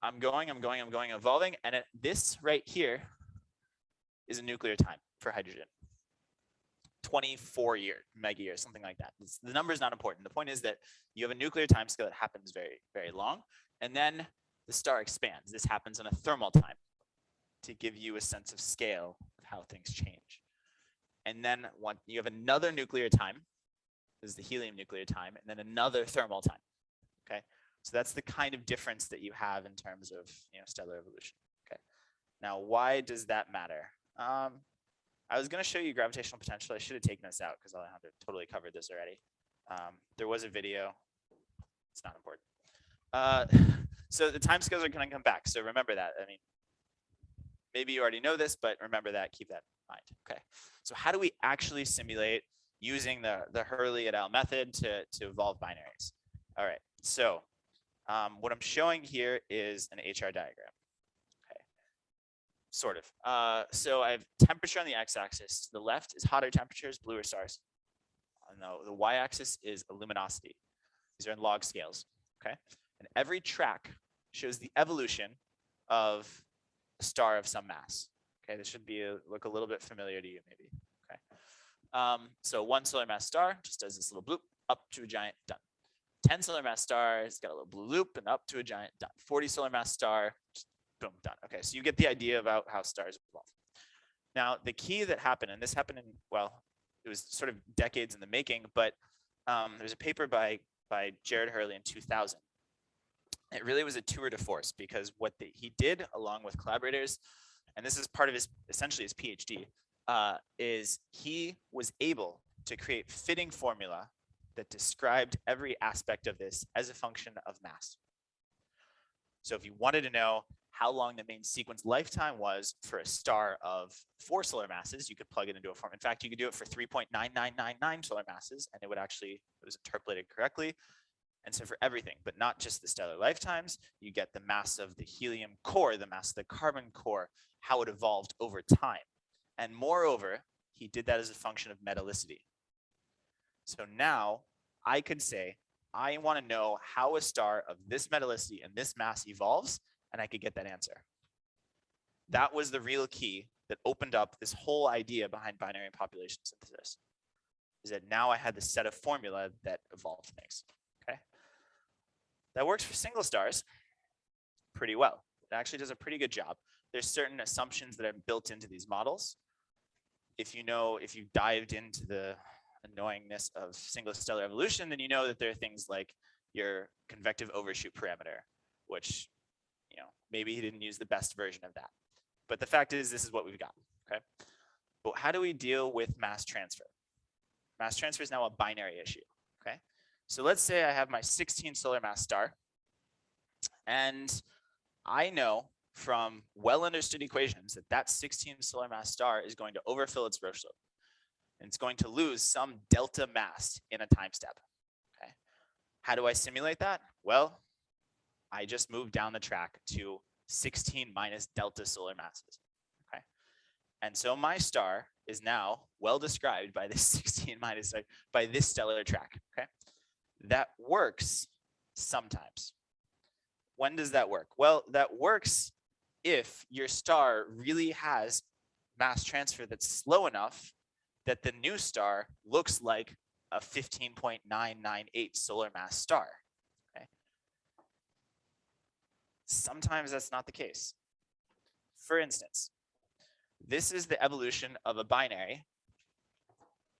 I'm going, evolving. And this right here is a nuclear time for hydrogen. 24 mega years, something like that. The number is not important. The point is that you have a nuclear time scale that happens very, very long. And then the star expands. This happens on a thermal time to give you a sense of scale of how things change. And then you have another nuclear time. This is the helium nuclear time, and then another thermal time. Okay, so that's the kind of difference that you have in terms of stellar evolution. Okay, now why does that matter? I was going to show you gravitational potential. I should have taken this out because Alejandro totally covered this already. There was a video. It's not important. So the timescales are going to come back. So remember that. I mean, maybe you already know this, but remember that. Keep that in mind. Okay. So how do we actually simulate using the Hurley et al. Method to evolve binaries? All right. So what I'm showing here is an HR diagram. Sort of. So I have temperature on the x-axis. To the left is hotter temperatures, bluer stars. On the y-axis is luminosity. These are in log scales. Okay, and every track shows the evolution of a star of some mass. Okay, this should look a little bit familiar to you, maybe. Okay, so 1 solar mass star just does this little bloop up to a giant, done. 10 solar mass star has got a little blue loop and up to a giant, done. 40 solar mass star. Just boom, done. Okay, so you get the idea about how stars evolve. Now, the key that happened, and this happened in, well, it was sort of decades in the making, but there's a paper by Jared Hurley in 2000. It really was a tour de force because what he did along with collaborators, and this is part of essentially his PhD, is he was able to create fitting formula that described every aspect of this as a function of mass. So if you wanted to know how long the main sequence lifetime was for a star of 4 solar masses, you could plug it into a form. In fact, you could do it for 3.9999 solar masses, and it was interpolated correctly. And so for everything, but not just the stellar lifetimes, you get the mass of the helium core, the mass of the carbon core, how it evolved over time. And moreover, he did that as a function of metallicity. So now I could say, I want to know how a star of this metallicity and this mass evolves, and I could get that answer. That was the real key that opened up this whole idea behind binary population synthesis, is that now I had this set of formula that evolved things. Okay, that works for single stars pretty well. It actually does a pretty good job. There's certain assumptions that are built into these models. If you dived into the annoyingness of single stellar evolution, then you know that there are things like your convective overshoot parameter, which maybe he didn't use the best version of that. But the fact is, this is what we've got. Okay, but how do we deal with mass transfer? Mass transfer is now a binary issue. Okay, so let's say I have my 16 solar mass star, and I know from well understood equations that 16 solar mass star is going to overfill its Roche loop. And it's going to lose some delta mass in a time step. Okay, how do I simulate that? Well, I just moved down the track to 16 minus delta solar masses. Okay, And so my star is now well described by this 16 minus by this stellar track. Okay, that works sometimes. When does that work? Well, that works if your star really has mass transfer that's slow enough that the new star looks like a 15.998 solar mass star. Okay. Sometimes that's not the case. For instance, this is the evolution of a binary.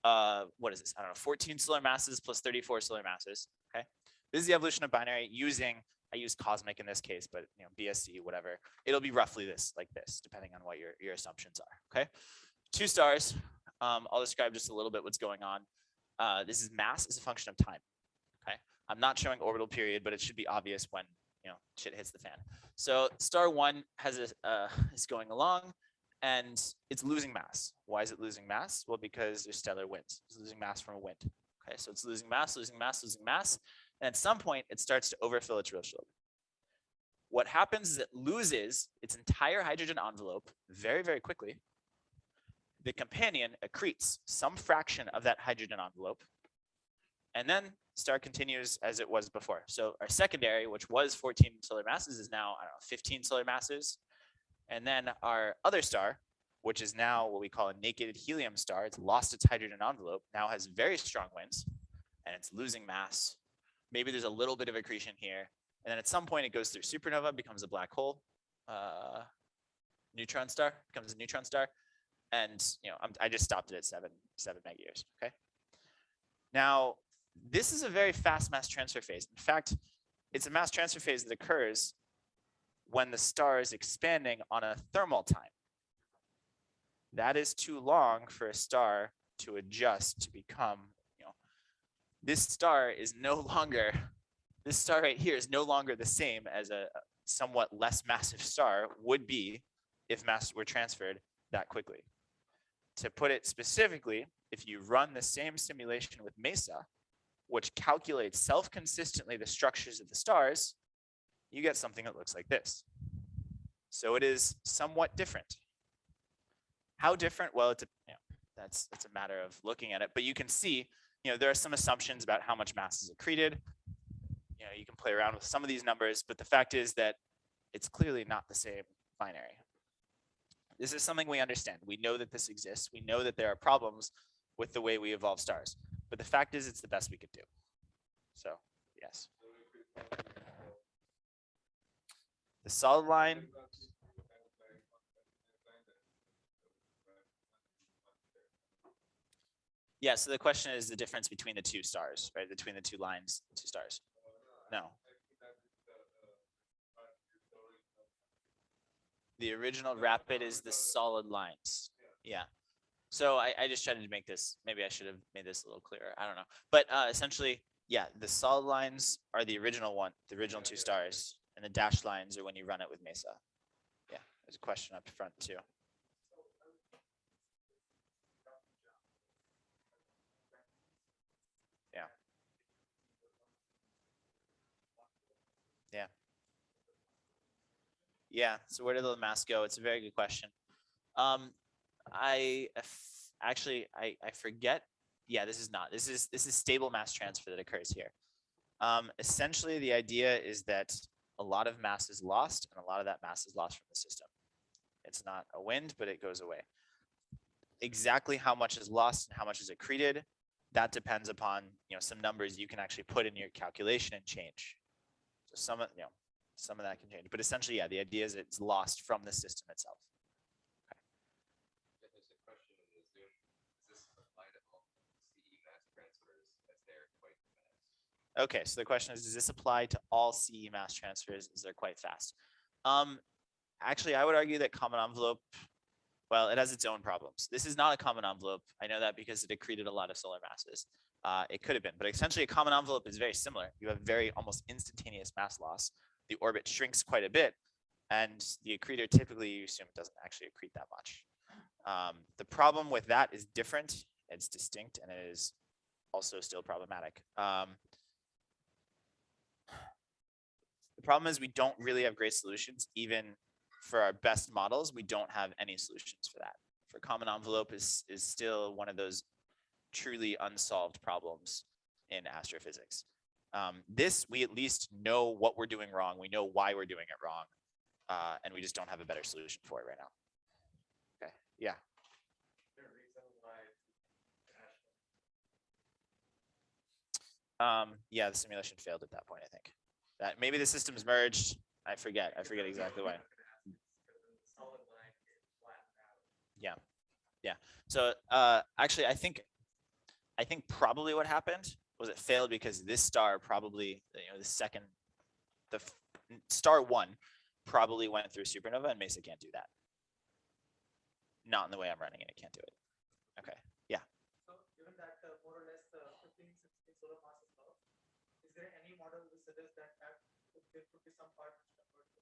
What is this? I don't know, 14 solar masses plus 34 solar masses. Okay. This is the evolution of binary using, I use cosmic in this case, but BSC, whatever. It'll be roughly this, like this, depending on what your assumptions are. Okay. Two stars. I'll describe just a little bit what's going on. This is mass as a function of time. Okay. I'm not showing orbital period, but it should be obvious when shit hits the fan. So star one has is going along, and it's losing mass. Why is it losing mass? Well, because there's stellar winds. It's losing mass from a wind. Okay, so it's losing mass, losing mass, losing mass, and at some point it starts to overfill its real shield. What happens is it loses its entire hydrogen envelope very, very quickly. The companion accretes some fraction of that hydrogen envelope, and then star continues as it was before. So our secondary, which was 14 solar masses, is now, I don't know, 15 solar masses. And then our other star, which is now what we call a naked helium star, it's lost its hydrogen envelope, now has very strong winds, and it's losing mass. Maybe there's a little bit of accretion here. And then at some point it goes through supernova, becomes a black hole, neutron star, becomes a neutron star. And I just stopped it at 7 meg years, okay? Now, this is a very fast mass transfer phase. In fact, it's a mass transfer phase that occurs when the star is expanding on a thermal time. That is too long for a star to adjust to become, this star is no longer, this star right here is no longer the same as a somewhat less massive star would be if mass were transferred that quickly. To put it specifically, if you run the same simulation with MESA, which calculates self-consistently the structures of the stars, you get something that looks like this. So it is somewhat different. How different? Well, that's a matter of looking at it. But you can see, there are some assumptions about how much mass is accreted. You can play around with some of these numbers, but the fact is that it's clearly not the same binary. This is something we understand. We know that this exists. We know that there are problems with the way we evolve stars. But the fact is, it's the best we could do. So, yes. The solid line. Yeah, so the question is the difference between the two stars, right? Between the two lines, two stars. No. The original rapid is the solid lines. Yeah. So I just tried to make this, maybe I should have made this a little clearer. I don't know. But essentially, yeah, the solid lines are the original one, the original two stars, and the dashed lines are when you run it with MESA. Yeah, there's a question up front too. Yeah. Yeah. Yeah, so where did the mass go? It's a very good question. I forget. Yeah, this is stable mass transfer that occurs here. Essentially, the idea is that a lot of mass is lost, and a lot of that mass is lost from the system. It's not a wind, but it goes away. Exactly how much is lost and how much is accreted, that depends upon some numbers you can actually put in your calculation and change. So some of that can change, but essentially, yeah, the idea is it's lost from the system itself. Okay, so the question is, does this apply to all CE mass transfers as they're quite fast? Actually, I would argue that common envelope, well, it has its own problems. This is not a common envelope. I know that because it accreted a lot of solar masses. It could have been, but essentially a common envelope is very similar. You have very almost instantaneous mass loss. The orbit shrinks quite a bit, and the accretor typically you assume doesn't actually accrete that much. The problem with that is different, it's distinct, and it is also still problematic. The problem is we don't really have great solutions. Even for our best models, we don't have any solutions for that, for common envelope is still one of those truly unsolved problems in astrophysics. This, we at least know what we're doing wrong. We know why we're doing it wrong. And we just don't have a better solution for it right now. Okay, yeah. Yeah, the simulation failed at that point, I think. That maybe the systems merged. I forget exactly why. Yeah, yeah. So actually, I think probably what happened was it failed because this star probably, the star 1 probably went through supernova, and MESA can't do that. Not in the way I'm running it. It can't do it. Okay. Yeah. So given that more or less 15, 16 solar masses now, is there any model which suggests that there could be some part which converts to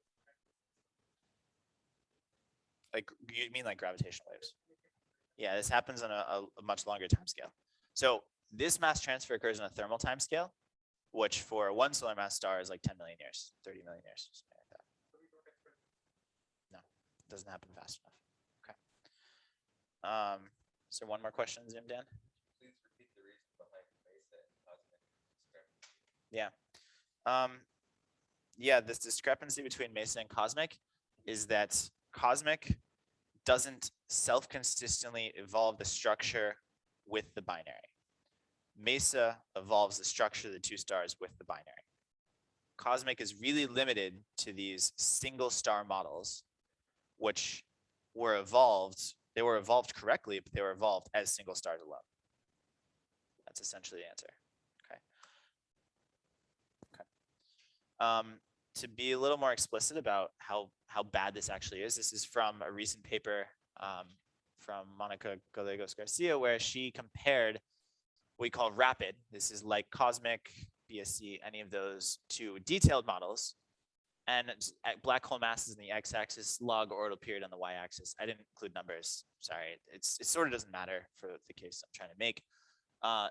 Like, you mean like gravitational waves? Yeah, this happens on a much longer time scale. So this mass transfer occurs on a thermal time scale, which for one solar mass star is like 10 million years, 30 million years, something like that. No, it doesn't happen fast enough. Okay. So one more question, Zoom Dan? Please repeat the reason behind MESA and cosmic discrepancy. Yeah. Yeah, this discrepancy between MESA and cosmic is that cosmic doesn't self-consistently evolve the structure with the binary. MESA evolves the structure of the two stars with the binary. Cosmic is really limited to these single star models, which were evolved. They were evolved correctly, but they were evolved as single stars alone. That's essentially the answer. Okay. To be a little more explicit about how bad this actually is, this is from a recent paper from Monica Gallegos Garcia, where she compared what we call rapid. This is like cosmic, BSC, any of those, to detailed models, and at black hole masses in the x-axis, log orbital period on the y-axis. I didn't include numbers. Sorry, it sort of doesn't matter for the case I'm trying to make.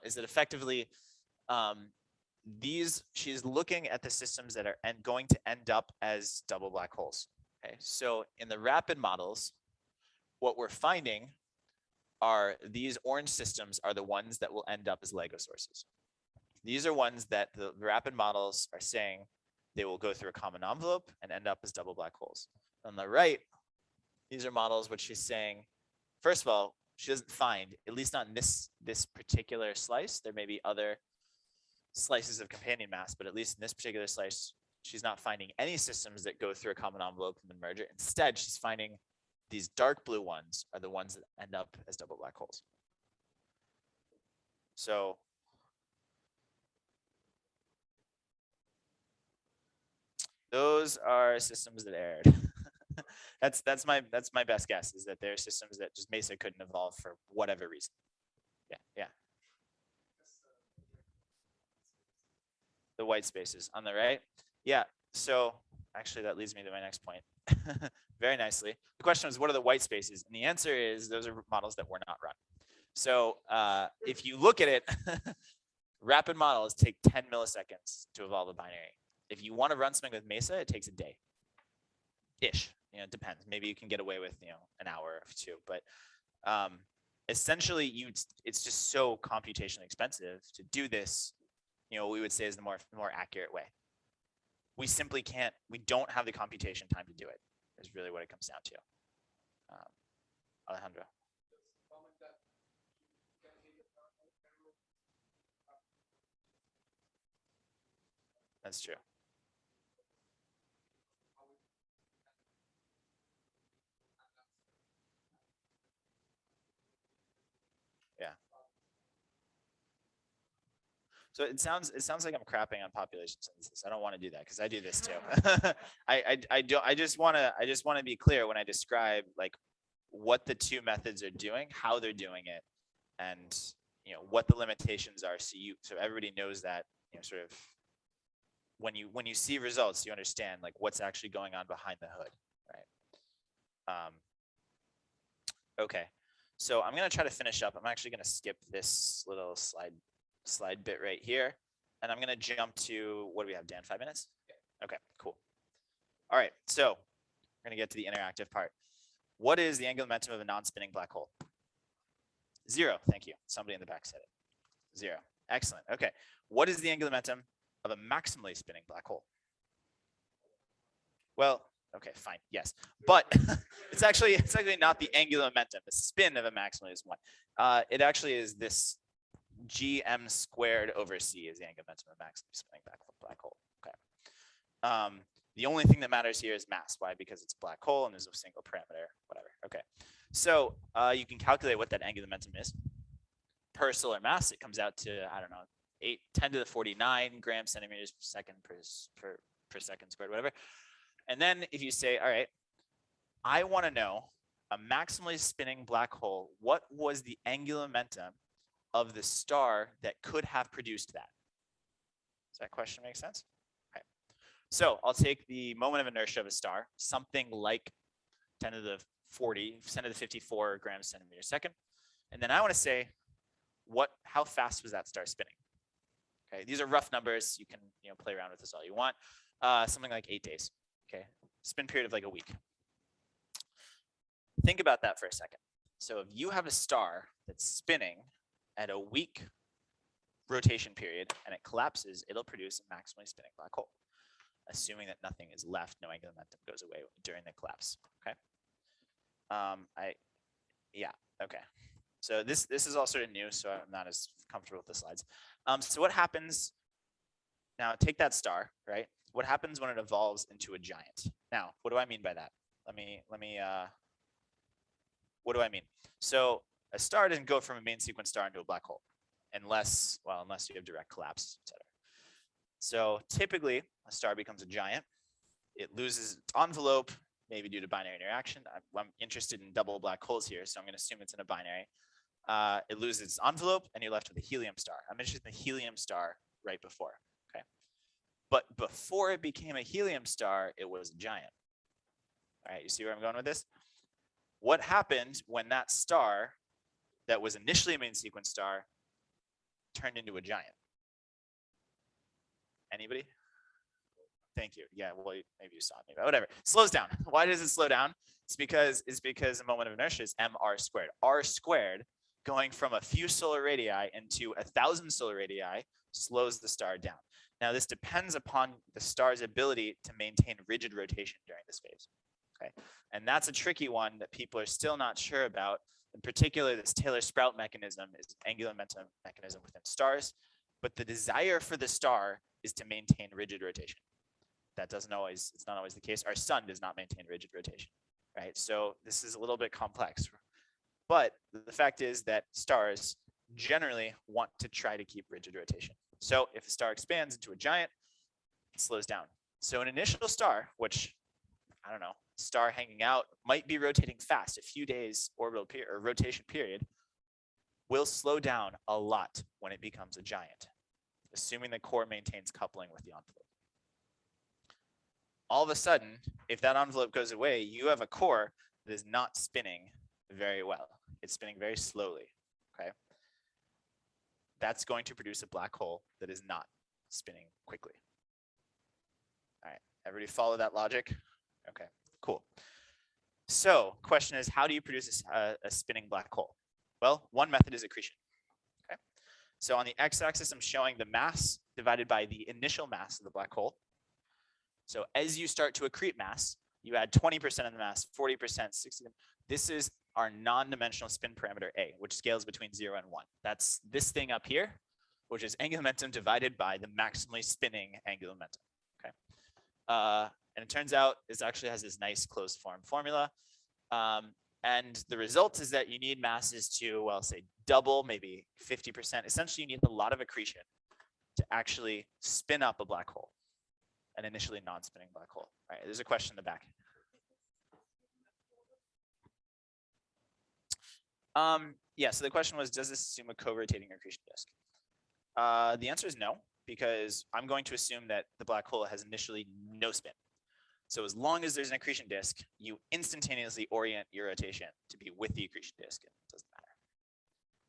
Is that effectively she's looking at the systems that are going to end up as double black holes. Okay, so in the rapid models, what we're finding are these orange systems are the ones that will end up as LIGO sources. These are ones that the rapid models are saying they will go through a common envelope and end up as double black holes. On the right, these are models which she's saying, first of all, she doesn't find, at least not in this particular slice. There may be other slices of companion mass, but at least in this particular slice, she's not finding any systems that go through a common envelope and then merge it. Instead, she's finding these dark blue ones are the ones that end up as double black holes. So those are systems that erred. that's my best guess, is that there are systems that just MESA couldn't evolve for whatever reason. Yeah. The white spaces on the right. Yeah, so actually that leads me to my next point very nicely. The question was, what are the white spaces? And the answer is, those are models that were not run. So if you look at it, rapid models take 10 milliseconds to evolve a binary. If you want to run something with MESA, it takes a day-ish. It depends. Maybe you can get away with an hour or two, but essentially it's just so computationally expensive to do this. We would say is the more accurate way. We simply can't, we don't have the computation time to do it, is really what it comes down to. Alejandro. That's true. Yeah. So it sounds like I'm crapping on population synthesis. I don't want to do that, because I do this too. I just want to be clear when I describe like what the two methods are doing, how they're doing it, and what the limitations are, so everybody knows that, sort of when you see results, you understand like what's actually going on behind the hood, right? Okay, so I'm gonna try to finish up. I'm actually gonna skip this little slide bit right here, and I'm gonna jump to, what do we have, Dan? 5 minutes? Okay, cool. All right, so we're gonna get to the interactive part. What is the angular momentum of a non-spinning black hole? 0. Thank you. Somebody in the back said it. 0. Excellent. Okay. What is the angular momentum of a maximally spinning black hole? Well, okay, fine. Yes, but it's actually not the angular momentum. The spin of a maximally is 1. It actually is this gm squared over c is the angular momentum of a maximally spinning black hole. Okay. The only thing that matters here is mass. Why? Because it's a black hole and there's a single parameter, whatever. Okay. So you can calculate what that angular momentum is per solar mass. It comes out to, I don't know, 10 to the 49 grams centimeters per second per second squared, whatever. And then if you say, all right, I want to know a maximally spinning black hole, what was the angular momentum of the star that could have produced that? Does that question make sense? Okay. So I'll take the moment of inertia of a star, something like 10 to the 54 grams centimeter second. And then I want to say, how fast was that star spinning? Okay, these are rough numbers. You can play around with this all you want. Something like 8 days. Okay, spin period of like a week. Think about that for a second. So if you have a star that's spinning at a week rotation period and it collapses, it'll produce a maximally spinning black hole, assuming that nothing is left, no angular momentum goes away during the collapse. Okay. Okay. So this is all sort of new, so I'm not as comfortable with the slides. So what happens now? Take that star, right? What happens when it evolves into a giant? Now, what do I mean by that? What do I mean? So a star doesn't go from a main sequence star into a black hole, unless you have direct collapse, etc. So typically, a star becomes a giant. It loses its envelope, maybe due to binary interaction. I'm interested in double black holes here, so I'm going to assume it's in a binary. It loses its envelope, and you're left with a helium star. I'm interested in the helium star right before. Okay. But before it became a helium star, it was a giant. All right, you see where I'm going with this? What happened when that star that was initially a main sequence star turned into a giant? Anybody? Thank you. Yeah, well, maybe you saw it, maybe whatever. Slows down. Why does it slow down? It's because the moment of inertia is mr squared. R squared going from a few solar radii into 1,000 solar radii slows the star down. Now, this depends upon the star's ability to maintain rigid rotation during this phase. Okay, and that's a tricky one that people are still not sure about. In particular, this Taylor-Sprout mechanism is an angular momentum mechanism within stars, but the desire for the star is to maintain rigid rotation. It's not always the case. Our sun does not maintain rigid rotation, right? So this is a little bit complex, but the fact is that stars generally want to try to keep rigid rotation. So if a star expands into a giant, it slows down. So an initial star, which, I don't know, star hanging out, might be rotating fast, a few days orbital period or rotation period, will slow down a lot when it becomes a giant, assuming the core maintains coupling with the envelope. All of a sudden, if that envelope goes away, you have a core that is not spinning very well. It's spinning very slowly, okay? That's going to produce a black hole that is not spinning quickly. All right, everybody follow that logic? Okay, cool. So question is, how do you produce a spinning black hole? Well, one method is accretion, okay? So on the x-axis, I'm showing the mass divided by the initial mass of the black hole. So as you start to accrete mass, you add 20% of the mass, 40%, 60%. This is our non-dimensional spin parameter A, which scales between 0 and 1. That's this thing up here, which is angular momentum divided by the maximally spinning angular momentum, okay? And it turns out this actually has this nice closed form formula. And the result is that you need masses to, well, say double, maybe 50%. Essentially, you need a lot of accretion to actually spin up a black hole, an initially non-spinning black hole. All right, there's a question in the back. Yeah, so the question was, does this assume a co-rotating accretion disk? The answer is no, because I'm going to assume that the black hole has initially no spin. So as long as there's an accretion disk, you instantaneously orient your rotation to be with the accretion disk. It doesn't matter.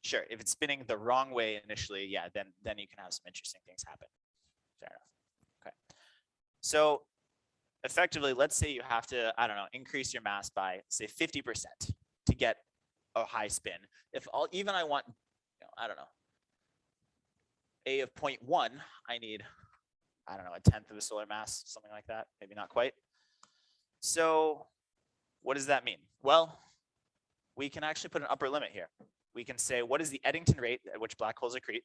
Sure, if it's spinning the wrong way initially, yeah, then you can have some interesting things happen. Fair enough. Okay. So effectively, let's say you have to, I don't know, increase your mass by say 50% to get a high spin. If even I want, I don't know, A of 0.1, I need, I don't know, a 1/10 of a solar mass, something like that, maybe not quite. So what does that mean? Well, we can actually put an upper limit here. We can say, what is the Eddington rate at which black holes accrete?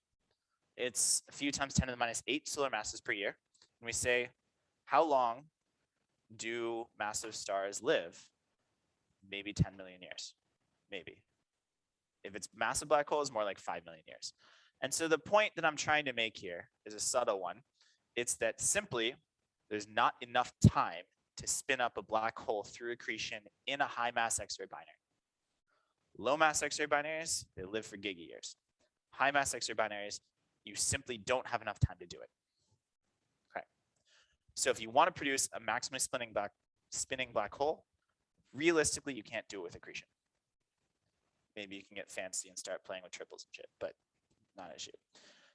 It's a few times 10 to the minus 8 solar masses per year. And we say, how long do massive stars live? Maybe 10 million years, maybe. If it's massive black holes, more like 5 million years. And so the point that I'm trying to make here is a subtle one. It's that simply there's not enough time to spin up a black hole through accretion in a high mass X-ray binary. Low mass X-ray binaries, they live for giga-years. High mass X-ray binaries, you simply don't have enough time to do it. Okay. So if you want to produce a maximally spinning black hole, realistically, you can't do it with accretion. Maybe you can get fancy and start playing with triples and shit, but not an issue.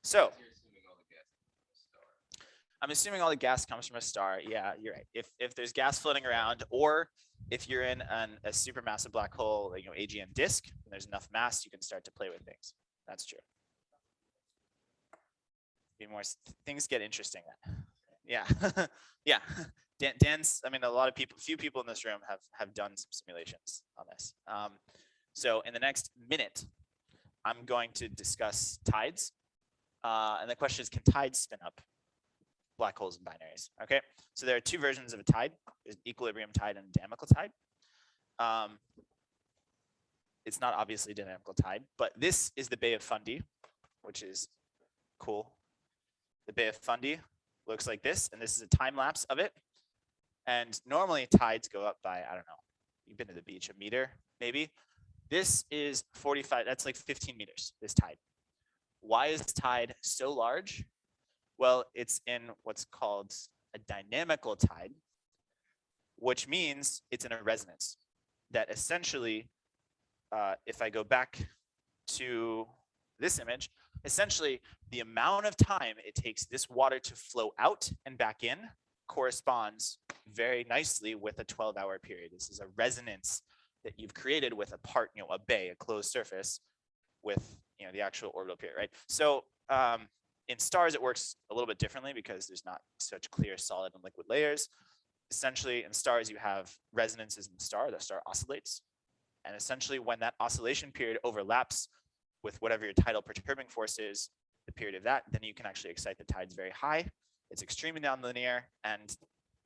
So I'm assuming all the gas comes from a star. Yeah, you're right. If there's gas floating around, or if you're in a supermassive black hole, like, AGN disk, and there's enough mass, you can start to play with things. That's true. Be more, things get interesting then. Yeah, yeah. Dan's, I mean, few people in this room have done some simulations on this. So in the next minute, I'm going to discuss tides. And the question is, can tides spin up black holes and binaries? Okay, so there are two versions of a tide. There's an equilibrium tide and a dynamical tide. It's not obviously a dynamical tide, but this is the Bay of Fundy, which is cool. The Bay of Fundy looks like this, and this is a time lapse of it. And normally tides go up by, I don't know, you've been to the beach, a meter, maybe. This is 45, that's like 15 meters, this tide. Why is this tide so large? Well, it's in what's called a dynamical tide, which means it's in a resonance. That essentially, if I go back to this image, essentially the amount of time it takes this water to flow out and back in corresponds very nicely with a 12-hour period. This is a resonance that you've created with a part, a bay, a closed surface with, the actual orbital period, right? So in stars, it works a little bit differently because there's not such clear solid and liquid layers. Essentially, in stars, you have resonances in the star oscillates. And essentially, when that oscillation period overlaps with whatever your tidal perturbing force is, the period of that, then you can actually excite the tides very high. It's extremely nonlinear and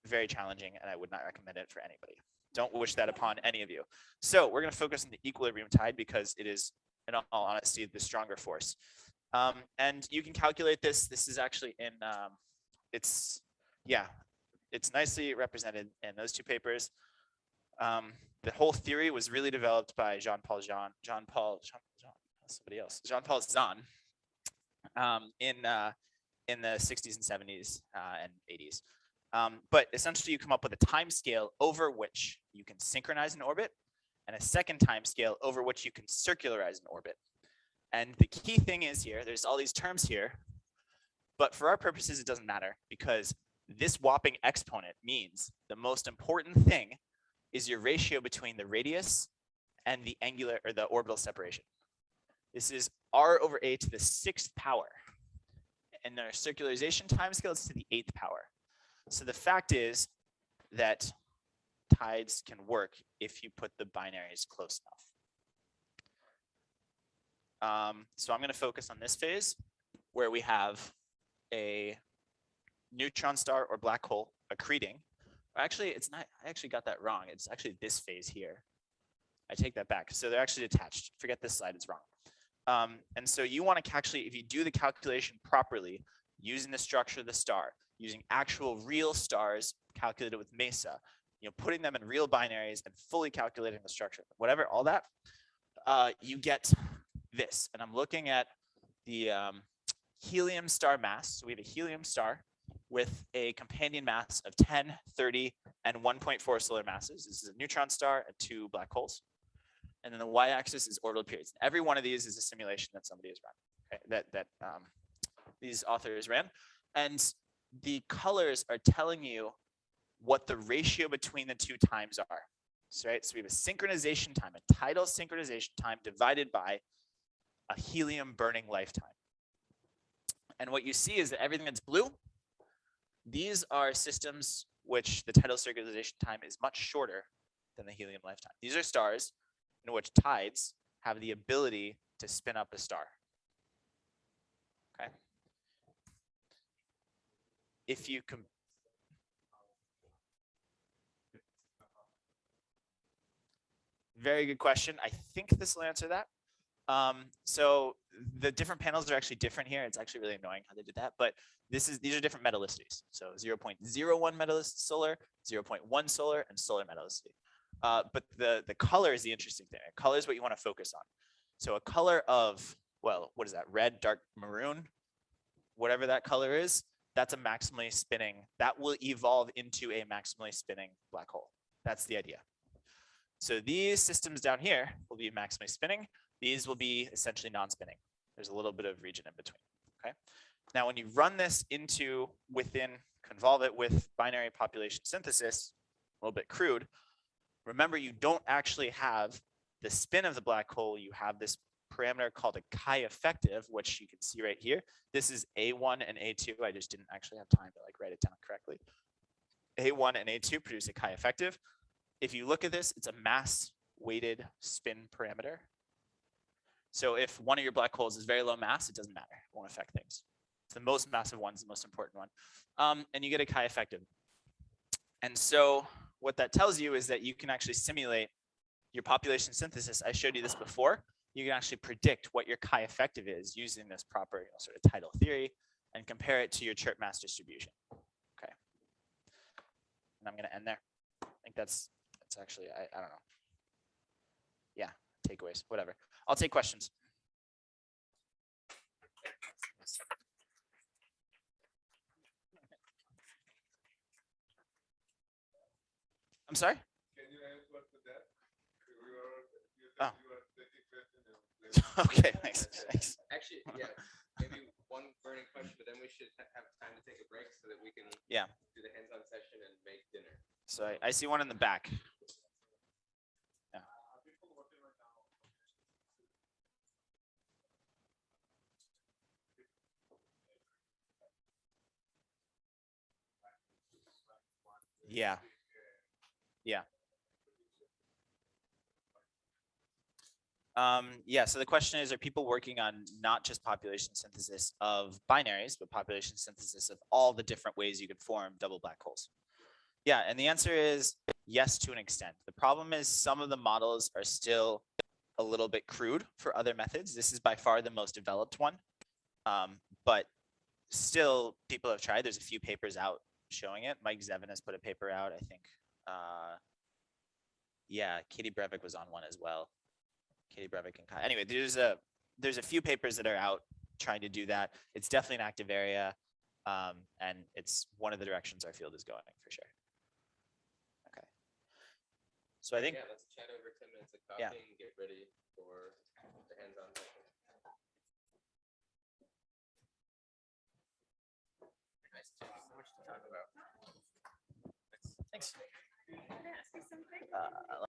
very challenging, and I would not recommend it for anybody. Don't wish that upon any of you. So we're going to focus on the equilibrium tide because it is, in all honesty, the stronger force. And you can calculate this. This is actually in, it's nicely represented in those two papers. The whole theory was really developed by Jean-Paul Zahn in the 60s and 70s and 80s. But essentially, you come up with a time scale over which you can synchronize an orbit, and a second time scale over which you can circularize an orbit. And the key thing is here, there's all these terms here, but for our purposes, it doesn't matter because this whopping exponent means the most important thing is your ratio between the radius and the angular or the orbital separation. This is r over a to the 6th power. And our circularization time scale is to the 8th power. So the fact is that tides can work if you put the binaries close enough. So I'm going to focus on this phase where we have a neutron star or black hole accreting. Actually, it's not, I actually got that wrong. It's actually this phase here. I take that back. So they're actually attached. Forget this slide, it's wrong. And so you want to actually, if you do the calculation properly, using the structure of the star, using actual real stars calculated with MESA, putting them in real binaries and fully calculating the structure, whatever, all that, you get this. And I'm looking at the helium star mass. So we have a helium star with a companion mass of 10, 30, and 1.4 solar masses. This is a neutron star and 2 black holes. And then the y-axis is orbital periods. Every one of these is a simulation that somebody has run, okay? that these authors ran. And the colors are telling you what the ratio between the two times are. So, right, so we have a synchronization time, a tidal synchronization time divided by a helium burning lifetime. And what you see is that everything that's blue, these are systems which the tidal synchronization time is much shorter than the helium lifetime. These are stars in which tides have the ability to spin up a star. Okay. If you can, very good question. I think this will answer that. So the different panels are actually different here. It's actually really annoying how they did that, but these are different metallicities. So 0.01 metallicity solar, 0.1 solar, and solar metallicity. But the color is the interesting thing. Color is what you want to focus on. So a color of, well, what is that? Red, dark maroon, whatever that color is, that's a maximally spinning, that will evolve into a maximally spinning black hole. That's the idea. So these systems down here will be maximally spinning. These will be essentially non-spinning. There's a little bit of region in between, okay? Now, when you run this into convolve it with binary population synthesis, a little bit crude, remember you don't actually have the spin of the black hole. You have this parameter called a chi effective, which you can see right here. This is A1 and A2. I just didn't actually have time to like write it down correctly. A1 and A2 produce a chi effective. If you look at this, it's a mass weighted spin parameter. So if one of your black holes is very low mass, it doesn't matter. It won't affect things. It's the most massive one is the most important one. And you get a chi effective. And so what that tells you is that you can actually simulate your population synthesis. I showed you this before. You can actually predict what your chi effective is using this proper sort of tidal theory and compare it to your chirp mass distribution. Okay. And I'm going to end there. I think that's actually, I don't know. Yeah, takeaways, whatever. I'll take questions. I'm sorry? Can you answer to that? Oh. You are taking question. Okay, thanks. Actually, yeah, maybe one burning question, but then we should have time to take a break so that we can do the hands-on session and make dinner. So I see one in the back. Yeah. Yeah. Yeah. Yeah, so the question is, are people working on not just population synthesis of binaries, but population synthesis of all the different ways you could form double black holes? Yeah, and the answer is yes to an extent. The problem is some of the models are still a little bit crude for other methods. This is by far the most developed one, but still people have tried. There's a few papers out showing it. Mike Zevin has put a paper out, I think. Yeah, Katie Brevik was on one as well. Katie Brevik and Kai. Anyway, there's a few papers that are out trying to do that. It's definitely an active area, and it's one of the directions our field is going for sure. Okay. So I think let's chat over 10 minutes of coffee and get ready for the hands-on session. Nice. So much to talk about. thanks. Can I ask you something?